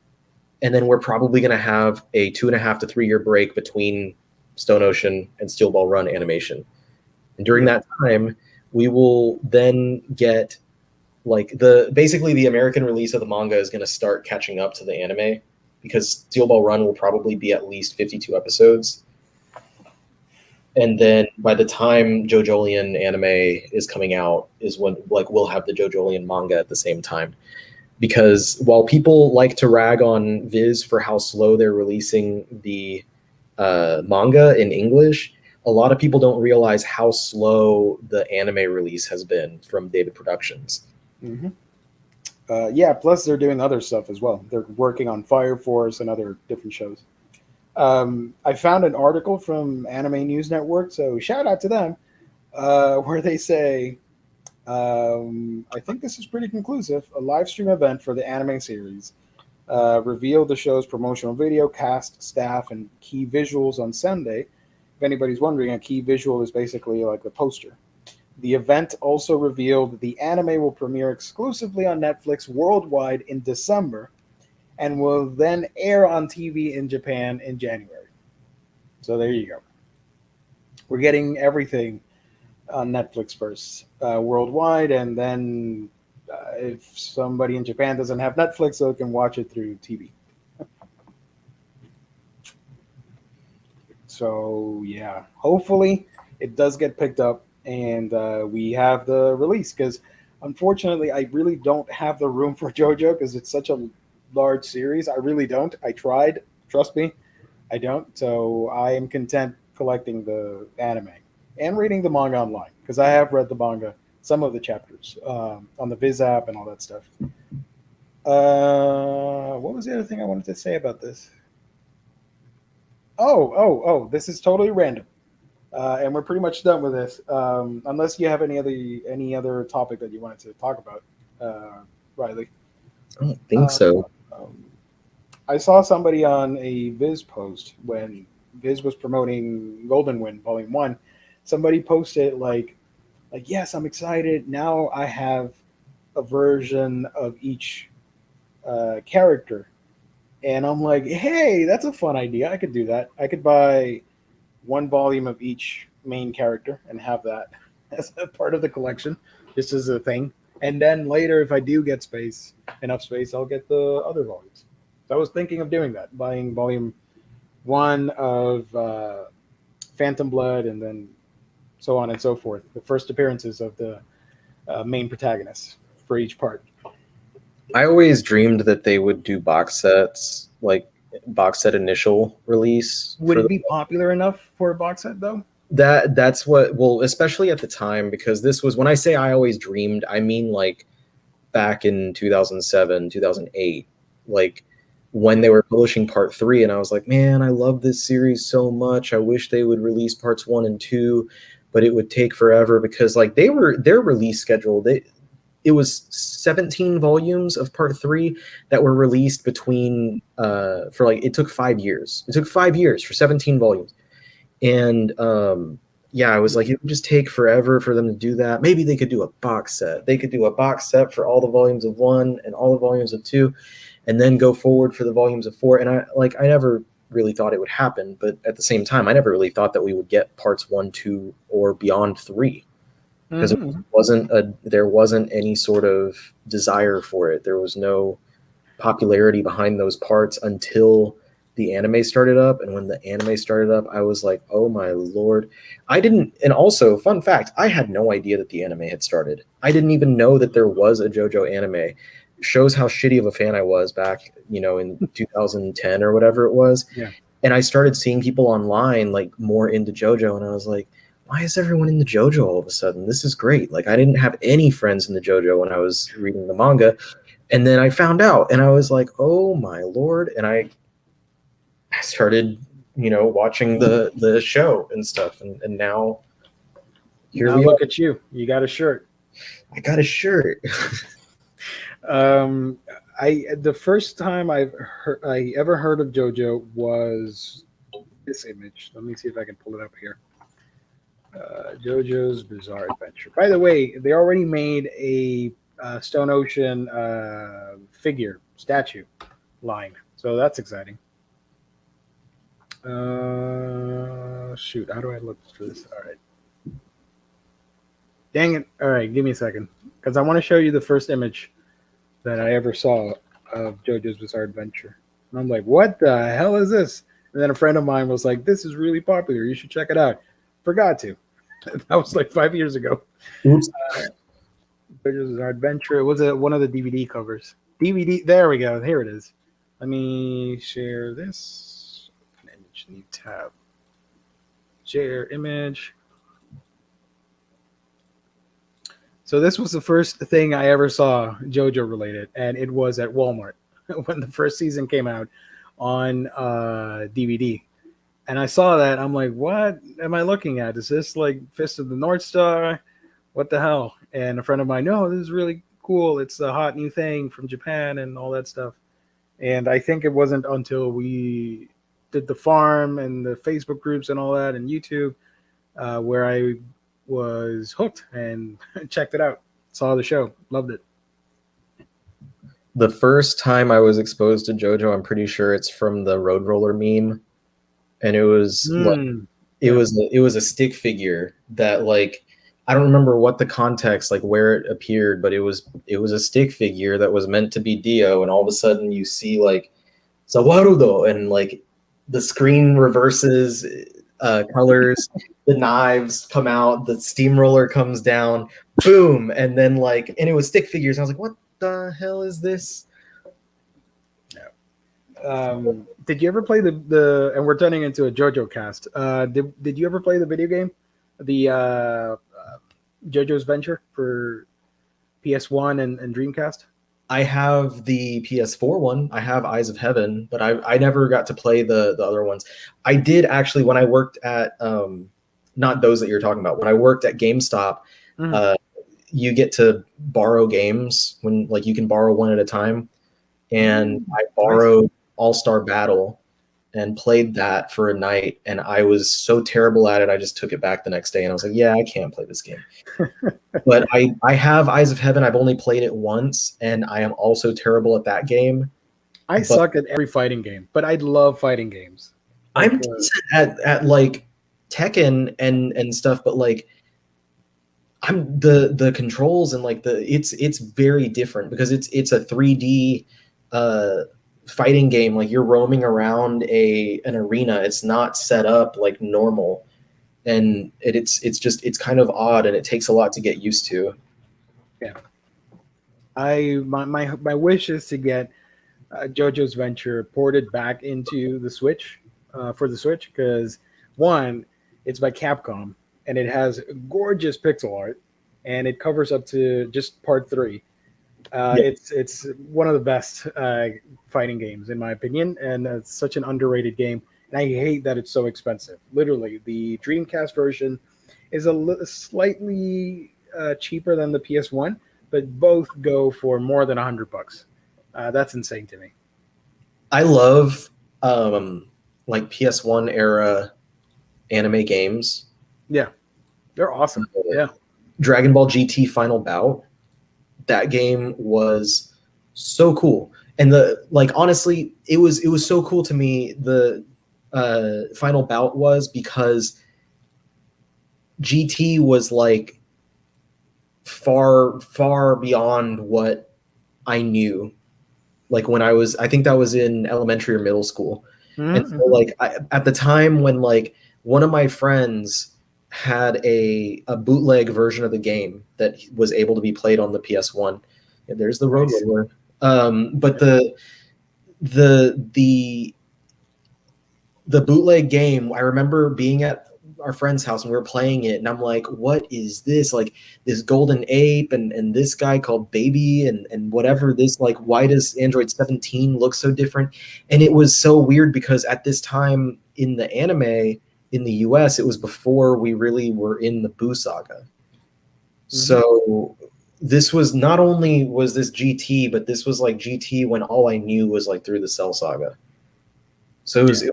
and then we're probably going to have a 2.5 to 3 year break between Stone Ocean and Steel Ball Run animation. And during that time, we will then get, like, basically the American release of the manga is going to start catching up to the anime, because Steel Ball Run will probably be at least 52 episodes. And then by the time JoJolion anime is coming out is when, like, we'll have the JoJolion manga at the same time. Because while people like to rag on Viz for how slow they're releasing the manga in English, a lot of people don't realize how slow the anime release has been from David Productions. Mm-hmm. Yeah, plus they're doing other stuff as well. They're working on Fire Force and other different shows. I found an article from Anime News Network, so shout out to them, where they say, I think this is pretty conclusive, a live stream event for the anime series revealed the show's promotional video, cast, staff, and key visuals on Sunday. If anybody's wondering, a key visual is basically like the poster. The event also revealed the anime will premiere exclusively on Netflix worldwide in December, and will then air on TV in Japan in January. So there you go. We're getting everything on Netflix first, worldwide, and then if somebody in Japan doesn't have Netflix, they can watch it through TV. So yeah, hopefully it does get picked up, and we have the release, because unfortunately I really don't have the room for JoJo, because it's such a large series. I really don't. I tried. Trust me, I don't. So I am content collecting the anime and reading the manga online, because I have read the manga, some of the chapters on the Viz app and all that stuff. What was the other thing I wanted to say about this? Oh, this is totally random. And we're pretty much done with this. Unless you have any other topic that you wanted to talk about, Riley. I don't think so. I saw somebody on a Viz post when Viz was promoting Golden Wind Volume 1. Somebody posted like, yes, I'm excited. Now I have a version of each character. And I'm like, hey, that's a fun idea. I could do that. I could buy one volume of each main character and have that as a part of the collection, just as a thing. And then later, if I do get enough space, I'll get the other volumes. So I was thinking of doing that, buying volume 1 of Phantom Blood, and then so on and so forth. The first appearances of the main protagonists for each part. I always dreamed that they would do box sets, like box set initial release. Would it be popular enough for a box set though? That's what, well, especially at the time, because this was, when I say I always dreamed, I mean like back in 2007, 2008, like when they were publishing part 3, and I was like, man, I love this series so much. I wish they would release parts 1 and 2, but it would take forever, because like their release schedule, it was 17 volumes of part 3 that were released between for like, it took 5 years. It took 5 years for 17 volumes. And yeah, I was like, it would just take forever for them to do that. Maybe they could do a box set. They could do a box set for all the volumes of 1 and all the volumes of 2, and then go forward for the volumes of 4. And I never really thought it would happen, but at the same time, I never really thought that we would get parts 1, 2, or beyond 3, because there wasn't any sort of desire for it. There was no popularity behind those parts until the anime started up. And when the anime started up, I was like, oh my lord. And also, fun fact, I had no idea that the anime had started. I didn't even know that there was a JoJo anime. Shows how shitty of a fan I was back, in 2010 or whatever it was. Yeah. And I started seeing people online like more into JoJo, and I was like, why is everyone in the JoJo all of a sudden? This is great. Like, I didn't have any friends in the JoJo when I was reading the manga. And then I found out, and I was like, oh my lord. And I started, watching the show and stuff. And now here we look at you. You got a shirt. I got a shirt. The first time I ever heard of JoJo was this image. Let me see if I can pull it up here. JoJo's Bizarre Adventure. By the way, they already made a Stone Ocean statue line, so that's exciting. Shoot, how do I look for this? All right. Dang it. All right, give me a second, because I want to show you the first image that I ever saw of JoJo's Bizarre Adventure. And I'm like, what the hell is this? And then a friend of mine was like, this is really popular. You should check it out. Forgot to. That was like 5 years ago. Oops. JoJo's Bizarre Adventure. It was one of the DVD covers. DVD. There we go. Here it is. Let me share this. An image, new tab. Share image. So this was the first thing I ever saw JoJo related, and it was at Walmart when the first season came out on DVD. And I saw that. I'm like, what am I looking at? Is this like Fist of the North Star? What the hell? And a friend of mine, no, this is really cool. It's a hot new thing from Japan and all that stuff. And I think it wasn't until we did the farm and the Facebook groups and all that and YouTube where I was hooked and checked it out. Saw the show. Loved it. The first time I was exposed to JoJo, I'm pretty sure it's from the Road Roller meme. And it was it was a stick figure that, like, I don't remember what the context, like where it appeared, but it was a stick figure that was meant to be Dio, and all of a sudden you see like Sawarudo, and like the screen reverses colors, the knives come out, the steamroller comes down, boom, and then and it was stick figures. I was like, what the hell is this? Did you ever play the and we're turning into a JoJo cast. Did you ever play the video game, the JoJo's Venture for PS1 and Dreamcast? I have the PS4 one. I have Eyes of Heaven, but I never got to play the other ones. I did actually when I worked at not those that you're talking about. When I worked at GameStop, you get to borrow games when you can borrow one at a time, and I borrowed All-Star Battle and played that for a night, and I was so terrible at it, I just took it back the next day, and I was like, yeah, I can't play this game. But I have Eyes of Heaven. I've only played it once, and I am also terrible at that game. I suck at every fighting game, but I love fighting games. I'm decent at like Tekken and stuff, but I'm the controls and it's very different because it's a 3D fighting game. Like, you're roaming around an arena. It's not set up like normal. and it's kind of odd, and it takes a lot to get used to. Yeah. My wish is to get JoJo's Venture ported back into the Switch for the Switch because one, it's by Capcom and it has gorgeous pixel art and it covers up to just part 3. It's one of the best fighting games in my opinion, and it's such an underrated game. And I hate that it's so expensive. Literally, the Dreamcast version is slightly cheaper than the PS1, but both go for more than $100. That's insane to me. I love like PS1 era anime games. Yeah, they're awesome. Yeah, Dragon Ball GT Final Bout. That game was so cool, and honestly, it was so cool to me. The Final Bout was because GT was like far beyond what I knew. Like when I think that was in elementary or middle school. Mm-hmm. And so like at the time when like one of my friends had a bootleg version of the game that was able to be played on the PS1. And there's the road roller. But the bootleg game, I remember being at our friend's house and we were playing it, and I'm like, what is this? Like this golden ape and this guy called Baby and whatever this, like, why does Android 17 look so different? And it was so weird because at this time in the anime in the US, it was before we really were in the Boo saga. Mm-hmm. So this was not only was this GT, but this was like GT when all I knew was like through the Cell saga. So it was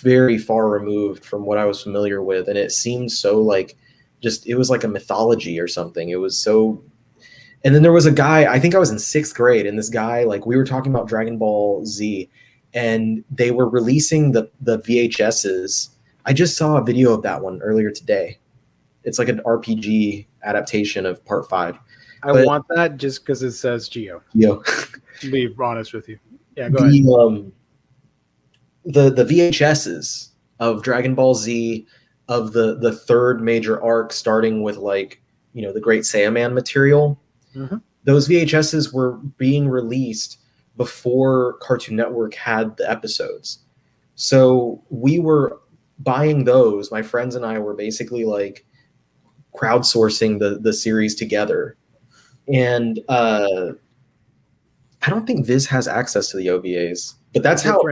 very far removed from what I was familiar with. And it seemed so like it was like a mythology or something. It was so. And then there was a guy, I think I was in 6th grade, and this guy, like we were talking about Dragon Ball Z, and they were releasing the VHSs. I just saw a video of that one earlier today. It's like an RPG adaptation of Part 5. I want that just because it says Geo. Geo. To be honest with you. Yeah, go ahead. The VHSs of Dragon Ball Z, of the third major arc, starting with like, the Great Saiyaman material, those VHSs were being released before Cartoon Network had the episodes. So we were buying those. My friends and I were basically like crowdsourcing the series together. And I don't think Viz has access to the OVAs, but that's how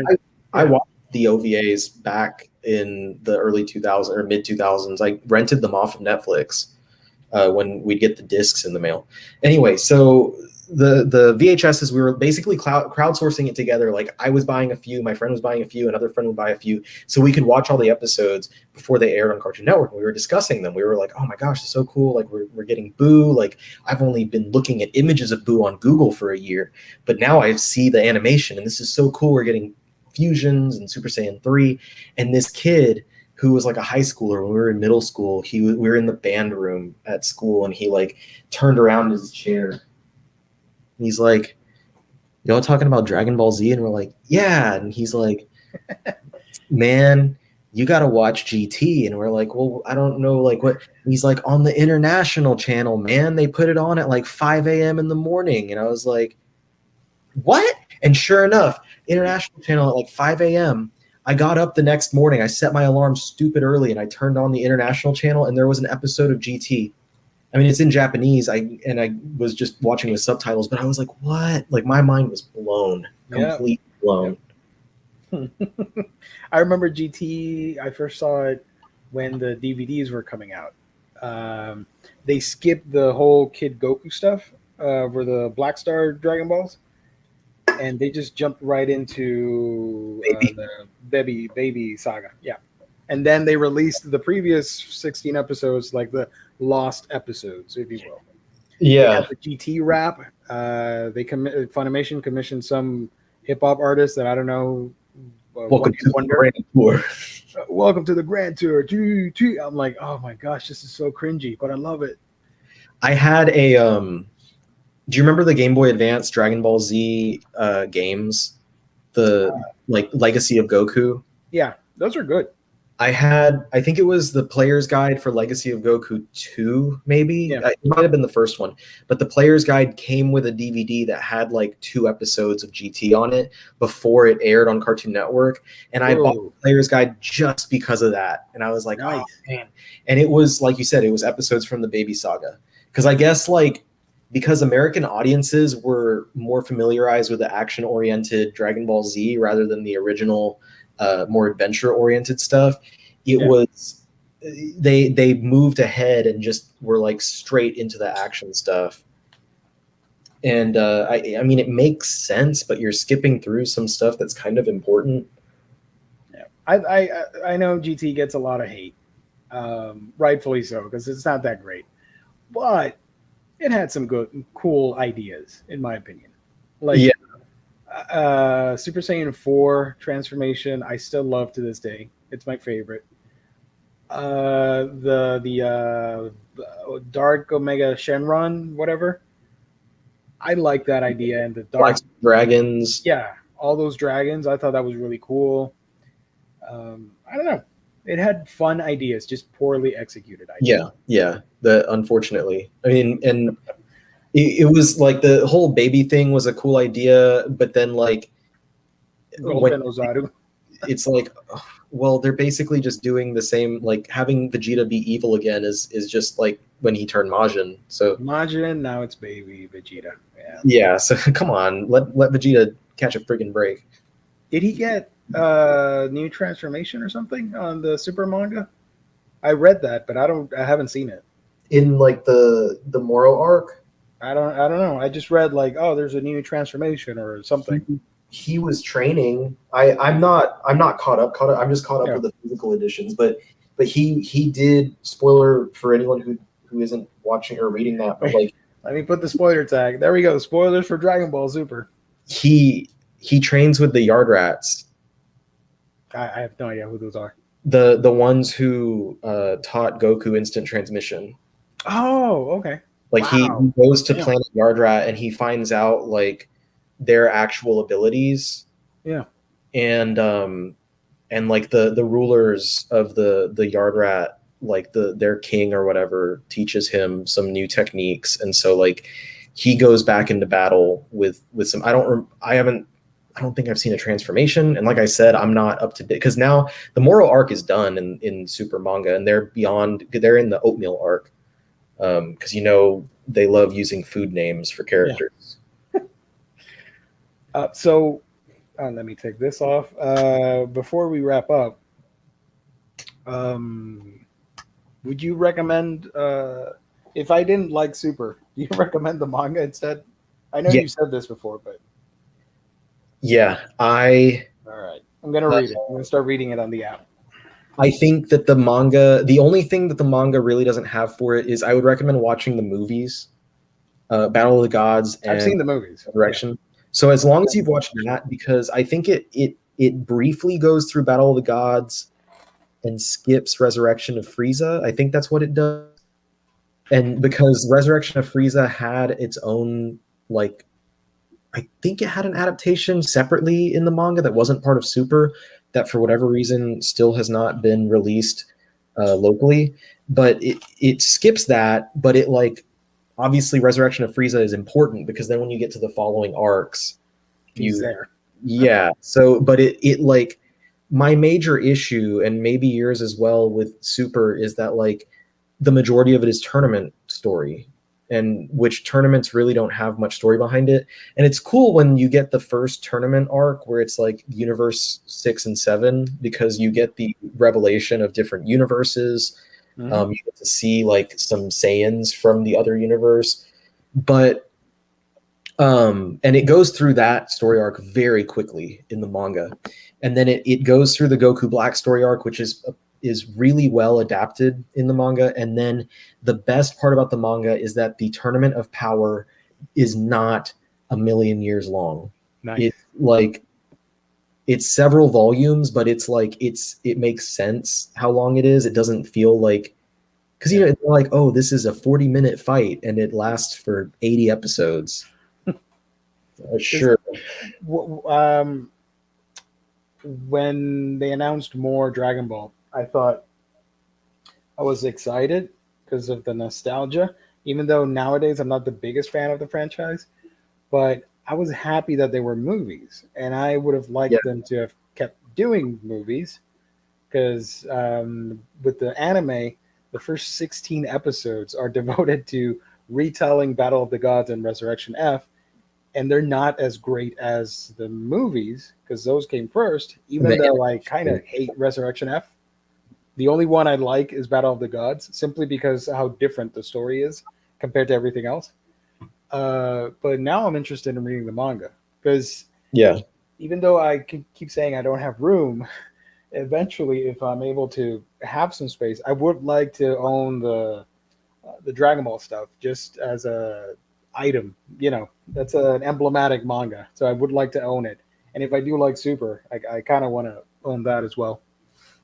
I watched the OVAs back in the early 2000s or mid 2000s. I rented them off of Netflix when we'd get the discs in the mail. Anyway, so the VHSs, we were basically crowdsourcing it together. Like I was buying a few, my friend was buying a few, another friend would buy a few, so we could watch all the episodes before they aired on Cartoon Network. We were discussing them. We were like, oh my gosh, it's so cool. Like we're getting Boo. Like I've only been looking at images of Boo on Google for a year, but now I see the animation and this is so cool. We're getting fusions and Super Saiyan 3. And this kid who was like a high schooler when we were in middle school, we were in the band room at school, and he like turned around in his chair. He's like, y'all talking about Dragon Ball Z? And we're like, yeah. And he's like, man, you got to watch GT. And we're like, well, I don't know, like what? And he's like, on the international channel, man. They put it on at like 5 a.m. in the morning. And I was like, what? And sure enough, international channel at like 5 a.m. I got up the next morning. I set my alarm stupid early, and I turned on the international channel, and there was an episode of GT. I mean, it's in Japanese. I was just watching with subtitles, but I was like, what? Like my mind was blown, completely blown. I remember GT. I first saw it when the DVDs were coming out. They skipped the whole Kid Goku stuff for the Black Star Dragon Balls, and they just jumped right into the Baby saga. Yeah. And then they released the previous 16 episodes, like the lost episodes, if you will. Yeah. The GT rap. Funimation commissioned some hip hop artist that I don't know. Welcome to the Grand Tour. Welcome to the Grand Tour. GT. I'm like, oh my gosh, this is so cringy, but I love it. I had a. Do you remember the Game Boy Advance Dragon Ball Z games? The like Legacy of Goku. Yeah, those are good. I think it was the Player's Guide for Legacy of Goku 2, maybe. Yeah. It might have been the first one. But the Player's Guide came with a DVD that had like 2 episodes of GT on it before it aired on Cartoon Network. And I bought Whoa. the Player's Guide just because of that. And I was like, oh, Nice. man. And it was, like you said, it was episodes from the Baby Saga. Because I guess, like, because American audiences were more familiarized with the action-oriented Dragon Ball Z rather than the original more adventure-oriented stuff, it Yeah. was they moved ahead and just were like straight into the action stuff. And I mean, it makes sense, but you're skipping through some stuff that's kind of important. Yeah. I know GT gets a lot of hate, rightfully so, because it's not that great, but it had some good, cool ideas, in my opinion. Like, Yeah. Super Saiyan 4 transformation, I still love to this day. It's my favorite. The Dark Omega Shenron, whatever. I like that idea. And the Black Dark, Dragons. yeah, all those dragons. I thought that was really cool. I don't know. It had fun ideas, just poorly executed ideas. Yeah. That unfortunately, I mean, and it was like the whole baby thing was a cool idea, but then like when Golden Ozaru. it's like, well, they're basically just doing the same, like having Vegeta be evil again is just like when he turned Majin. So Majin, now it's baby Vegeta. Yeah. yeah, so come on, let Vegeta catch a friggin' break. Did he get new transformation or something on the Super manga? I read that, but I haven't seen it. In like the Moro arc, I don't know. I just read like, oh, there's a new transformation or something. he was training. I'm not caught up. I'm just caught up with the physical editions, but he did, spoiler for anyone who isn't watching or reading that, but like, let me put the spoiler tag. There we go. Spoilers for Dragon Ball Super. He trains with the Yard Rats. I have no idea who those are. The ones who taught Goku instant transmission. Oh, okay. Like Wow. he goes to Planet Yard Rat and he finds out like their actual abilities. Yeah. And like the rulers of the Yard Rat, like their king or whatever, teaches him some new techniques, and so like he goes back into battle with some. I don't think I've seen a transformation, and like I said, I'm not up to date because now the Moro arc is done in Super Manga, and they're in the Oatmeal arc, because they love using food names for characters. So let me take this off. Before we wrap up, would you recommend, if I didn't like Super, do you recommend the manga instead? I know you said this before, but yeah, all right, I'm gonna read it. I'm gonna start reading it on the app. I think that the only thing that the manga really doesn't have for it is I would recommend watching the movies, Battle of the Gods and I've seen the movies. Direction. Yeah. So as long as you've watched that, because I think it briefly goes through Battle of the Gods and skips Resurrection of Frieza. I think that's what it does. And because Resurrection of Frieza had its own, like, I think it had an adaptation separately in the manga that wasn't part of Super, that for whatever reason still has not been released locally. But it skips that, but it like, obviously Resurrection of Frieza is important because then when you get to the following arcs, he's there. Yeah. So, but it like, my major issue, and maybe yours as well with Super, is that like the majority of it is tournament story, and which tournaments really don't have much story behind it. And it's cool when you get the first tournament arc where it's like Universe 6 and 7, because you get the revelation of different universes. You get to see like some Saiyans from the other universe, but and it goes through that story arc very quickly in the manga, and then it goes through the Goku Black story arc, which is really well adapted in the manga. And then the best part about the manga is that the Tournament of Power is not a million years long. Nice. It's like, it's several volumes, but it's like it makes sense how long it is. It doesn't feel like, because it's like, oh, this is a 40-minute fight and it lasts for 80 episodes. Sure. When they announced more Dragon Ball, I thought I was excited because of the nostalgia, even though nowadays I'm not the biggest fan of the franchise. But I was happy that they were movies, and I would have Yeah. liked them to have kept doing movies because with the anime, the first 16 episodes are devoted to retelling Battle of the Gods and Resurrection F, and they're not as great as the movies because those came first. Even The though I kind of animation. hate Resurrection F, the only one I like is Battle of the Gods, simply because how different the story is compared to everything else. But now I'm interested in reading the manga because Yeah. even though I keep saying I don't have room, eventually, if I'm able to have some space, I would like to own the Dragon Ball stuff just as a item. You know, that's an emblematic manga, so I would like to own it. And if I do like Super, I kind of want to own that as well.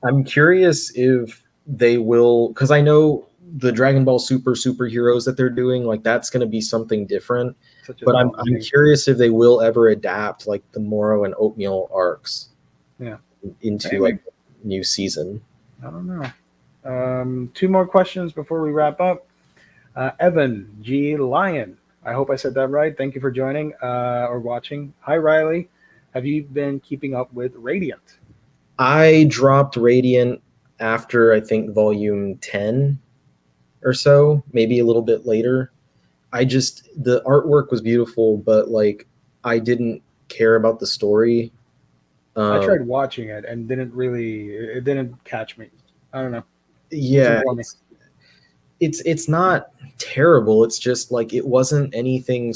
I'm curious if they will, because I know the Dragon Ball Super superheroes that they're doing, like that's going to be something different. Such as But what I'm curious if they will ever adapt like the Moro and Oatmeal arcs yeah, into maybe. like new season. I don't know. Two more questions before we wrap up. Evan G. Lyon. I hope I said that right. Thank you for joining or watching. Hi, Riley. Have you been keeping up with Radiant? I dropped Radiant after I think volume 10 or so, maybe a little bit later. The artwork was beautiful, but like I didn't care about the story. I Um, tried watching it and it didn't catch me. I don't know. Wasn't yeah, for me. it's not terrible. It's just like it wasn't anything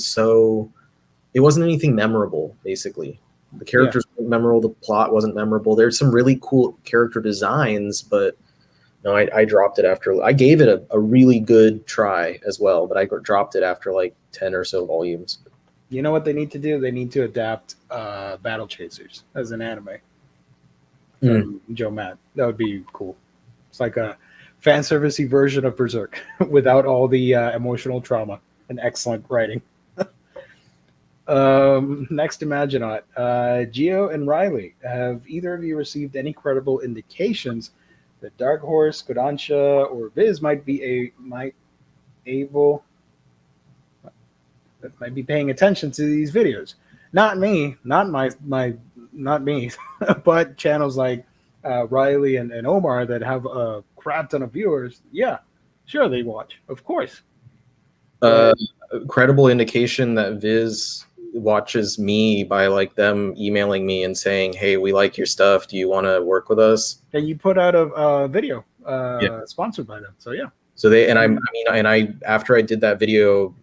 memorable, basically. The Yeah. characters weren't memorable, the plot wasn't memorable. There's some really cool character designs, but no, I dropped it after I gave it a really good try as well, but I dropped it after like 10 or so volumes. You know what they need to do? They need to adapt Battle Chasers as an anime Mm. from Joe Matt. That would be cool. It's like a fan servicey version of Berserk without all the emotional trauma and excellent writing. Next, Imaginaut. Gio and Riley, have either of you received any credible indications that Dark Horse, Kodansha, or Viz might able might be paying attention to these videos? Not me, not me, but channels like Riley and Omar that have a crap ton of viewers. Yeah, sure they watch, of course. Uh, But Credible indication that Viz watches me by like them emailing me and saying, "Hey, we like your stuff. Do you want to work with us?" and you put out a video Yeah. sponsored by them, so yeah. So I after I did that video,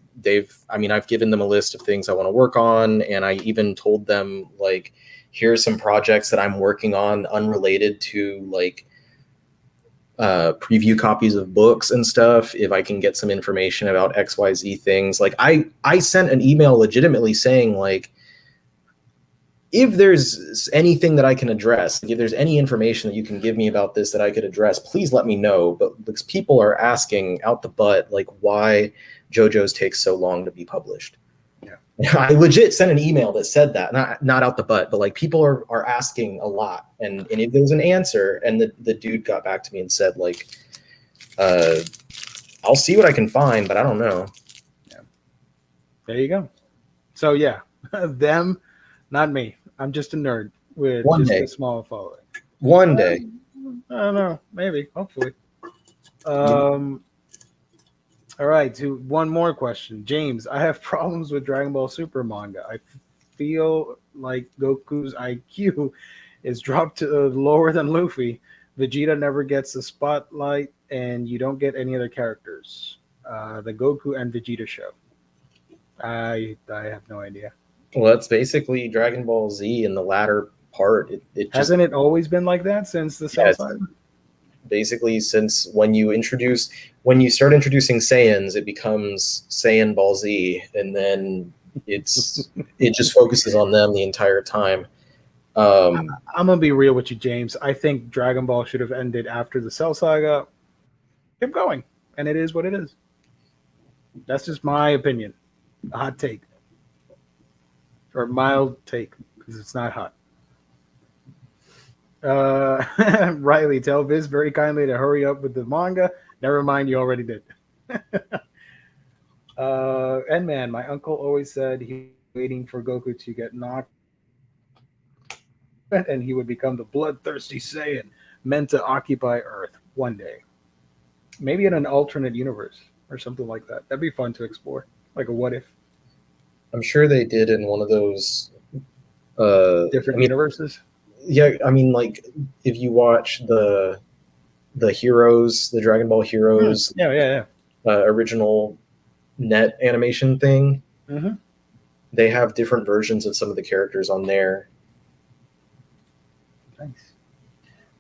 I've given them a list of things I want to work on, and I even told them like, here's some projects that I'm working on unrelated to like preview copies of books and stuff. If I can get some information about XYZ things, like I sent an email legitimately saying like, if there's anything that I can address, if there's any information that you can give me about this that I could address, please let me know. But because people are asking out the butt, like why JoJo's takes so long to be published. Yeah. I legit sent an email that said that, not out the butt, but like people are asking a lot. And if there was an answer, and the dude got back to me and said like, I'll see what I can find, but I don't know. Yeah. There you go. So yeah, them, not me. I'm just a nerd with One just day. a small following. One day. I don't know. Maybe. Hopefully. All right. To one more question, James. I have problems with Dragon Ball Super manga. I feel like Goku's IQ is dropped to lower than Luffy. Vegeta never gets the spotlight, and you don't get any other characters. The Goku and Vegeta show. I have no idea. Well, that's basically Dragon Ball Z in the latter part. It just Hasn't it always been like that since the Cell Yes. Saga? Basically since when you start introducing Saiyans, it becomes Saiyan Ball Z, and then it just focuses on them the entire time. I'm gonna be real with you, James. I think Dragon Ball should have ended after the Cell Saga. Keep going, and it is what it is. That's just my opinion. A hot take, or mild take, because it's not hot. Riley, tell Viz very kindly to hurry up with the manga. Never mind, you already did. And man, my uncle always said he was waiting for Goku to get knocked and he would become the bloodthirsty Saiyan meant to occupy Earth one day. Maybe in an alternate universe or something like that. That'd be fun to explore. Like a what if. I'm sure they did in one of those Different I mean, universes. yeah, I mean, like if you watch the Heroes, the Dragon Ball Heroes Yeah. original net animation thing, Mm-hmm. they have different versions of some of the characters on there. Nice.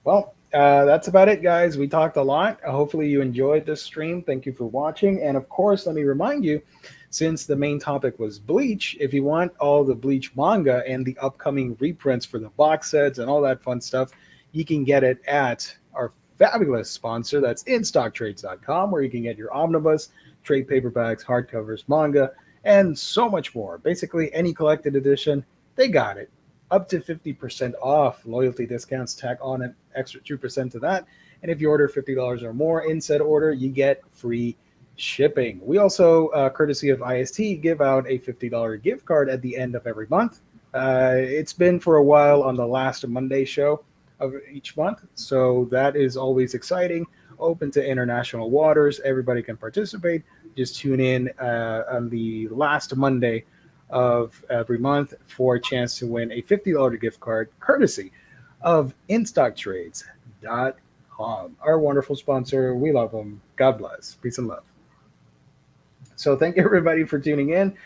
Well, that's about it, guys. We talked a lot. Hopefully, you enjoyed this stream. Thank you for watching. And of course, let me remind you, since the main topic was Bleach, if you want all the Bleach manga and the upcoming reprints for the box sets and all that fun stuff, you can get it at our fabulous sponsor. That's InStockTrades.com, where you can get your omnibus, trade paperbacks, hardcovers, manga, and so much more. Basically, any collected edition, they got it. Up to 50% off. Loyalty discounts tack on an extra 2% to that. And if you order $50 or more in said order, you get free shipping. We also, courtesy of IST, give out a $50 gift card at the end of every month. It's been for a while on the last Monday show of each month. So that is always exciting. Open to international waters. Everybody can participate. Just tune in on the last Monday of every month for a chance to win a $50 gift card courtesy of InStockTrades.com. Our wonderful sponsor. We love them. God bless. Peace and love. So thank you everybody for tuning in.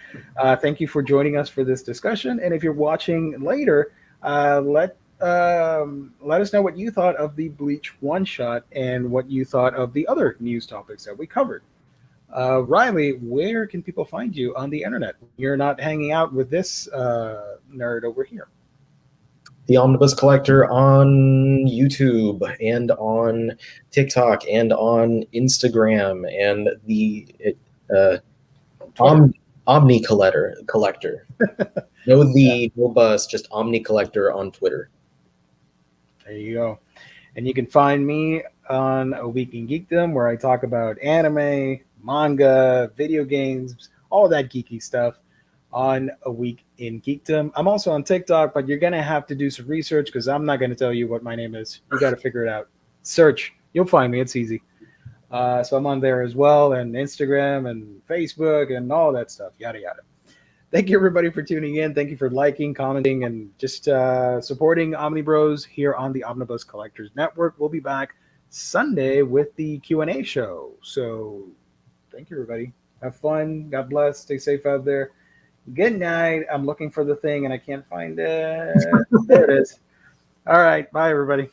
Thank you for joining us for this discussion. And if you're watching later, let us know what you thought of the Bleach one shot and what you thought of the other news topics that we covered. Riley, where can people find you on the internet? You're not hanging out with this nerd over here. The Omnibus Collector on YouTube and on TikTok and on Instagram and the Omni Collector. No bus, just Omni Collector on Twitter. There you go. And you can find me on A Week in Geekdom, where I talk about anime, manga, video games, all that geeky stuff on A Week in Geekdom. I'm also on TikTok, but you're going to have to do some research because I'm not going to tell you what my name is. You got to figure it out. Search. You'll find me. It's easy. So I'm on there as well, and Instagram and Facebook and all that stuff, yada, yada. Thank you, everybody, for tuning in. Thank you for liking, commenting, and just supporting Omnibros here on the Omnibus Collectors Network. We'll be back Sunday with the Q&A show. So thank you, everybody. Have fun. God bless. Stay safe out there. Good night. I'm looking for the thing, and I can't find it. There it is. All right. Bye, everybody.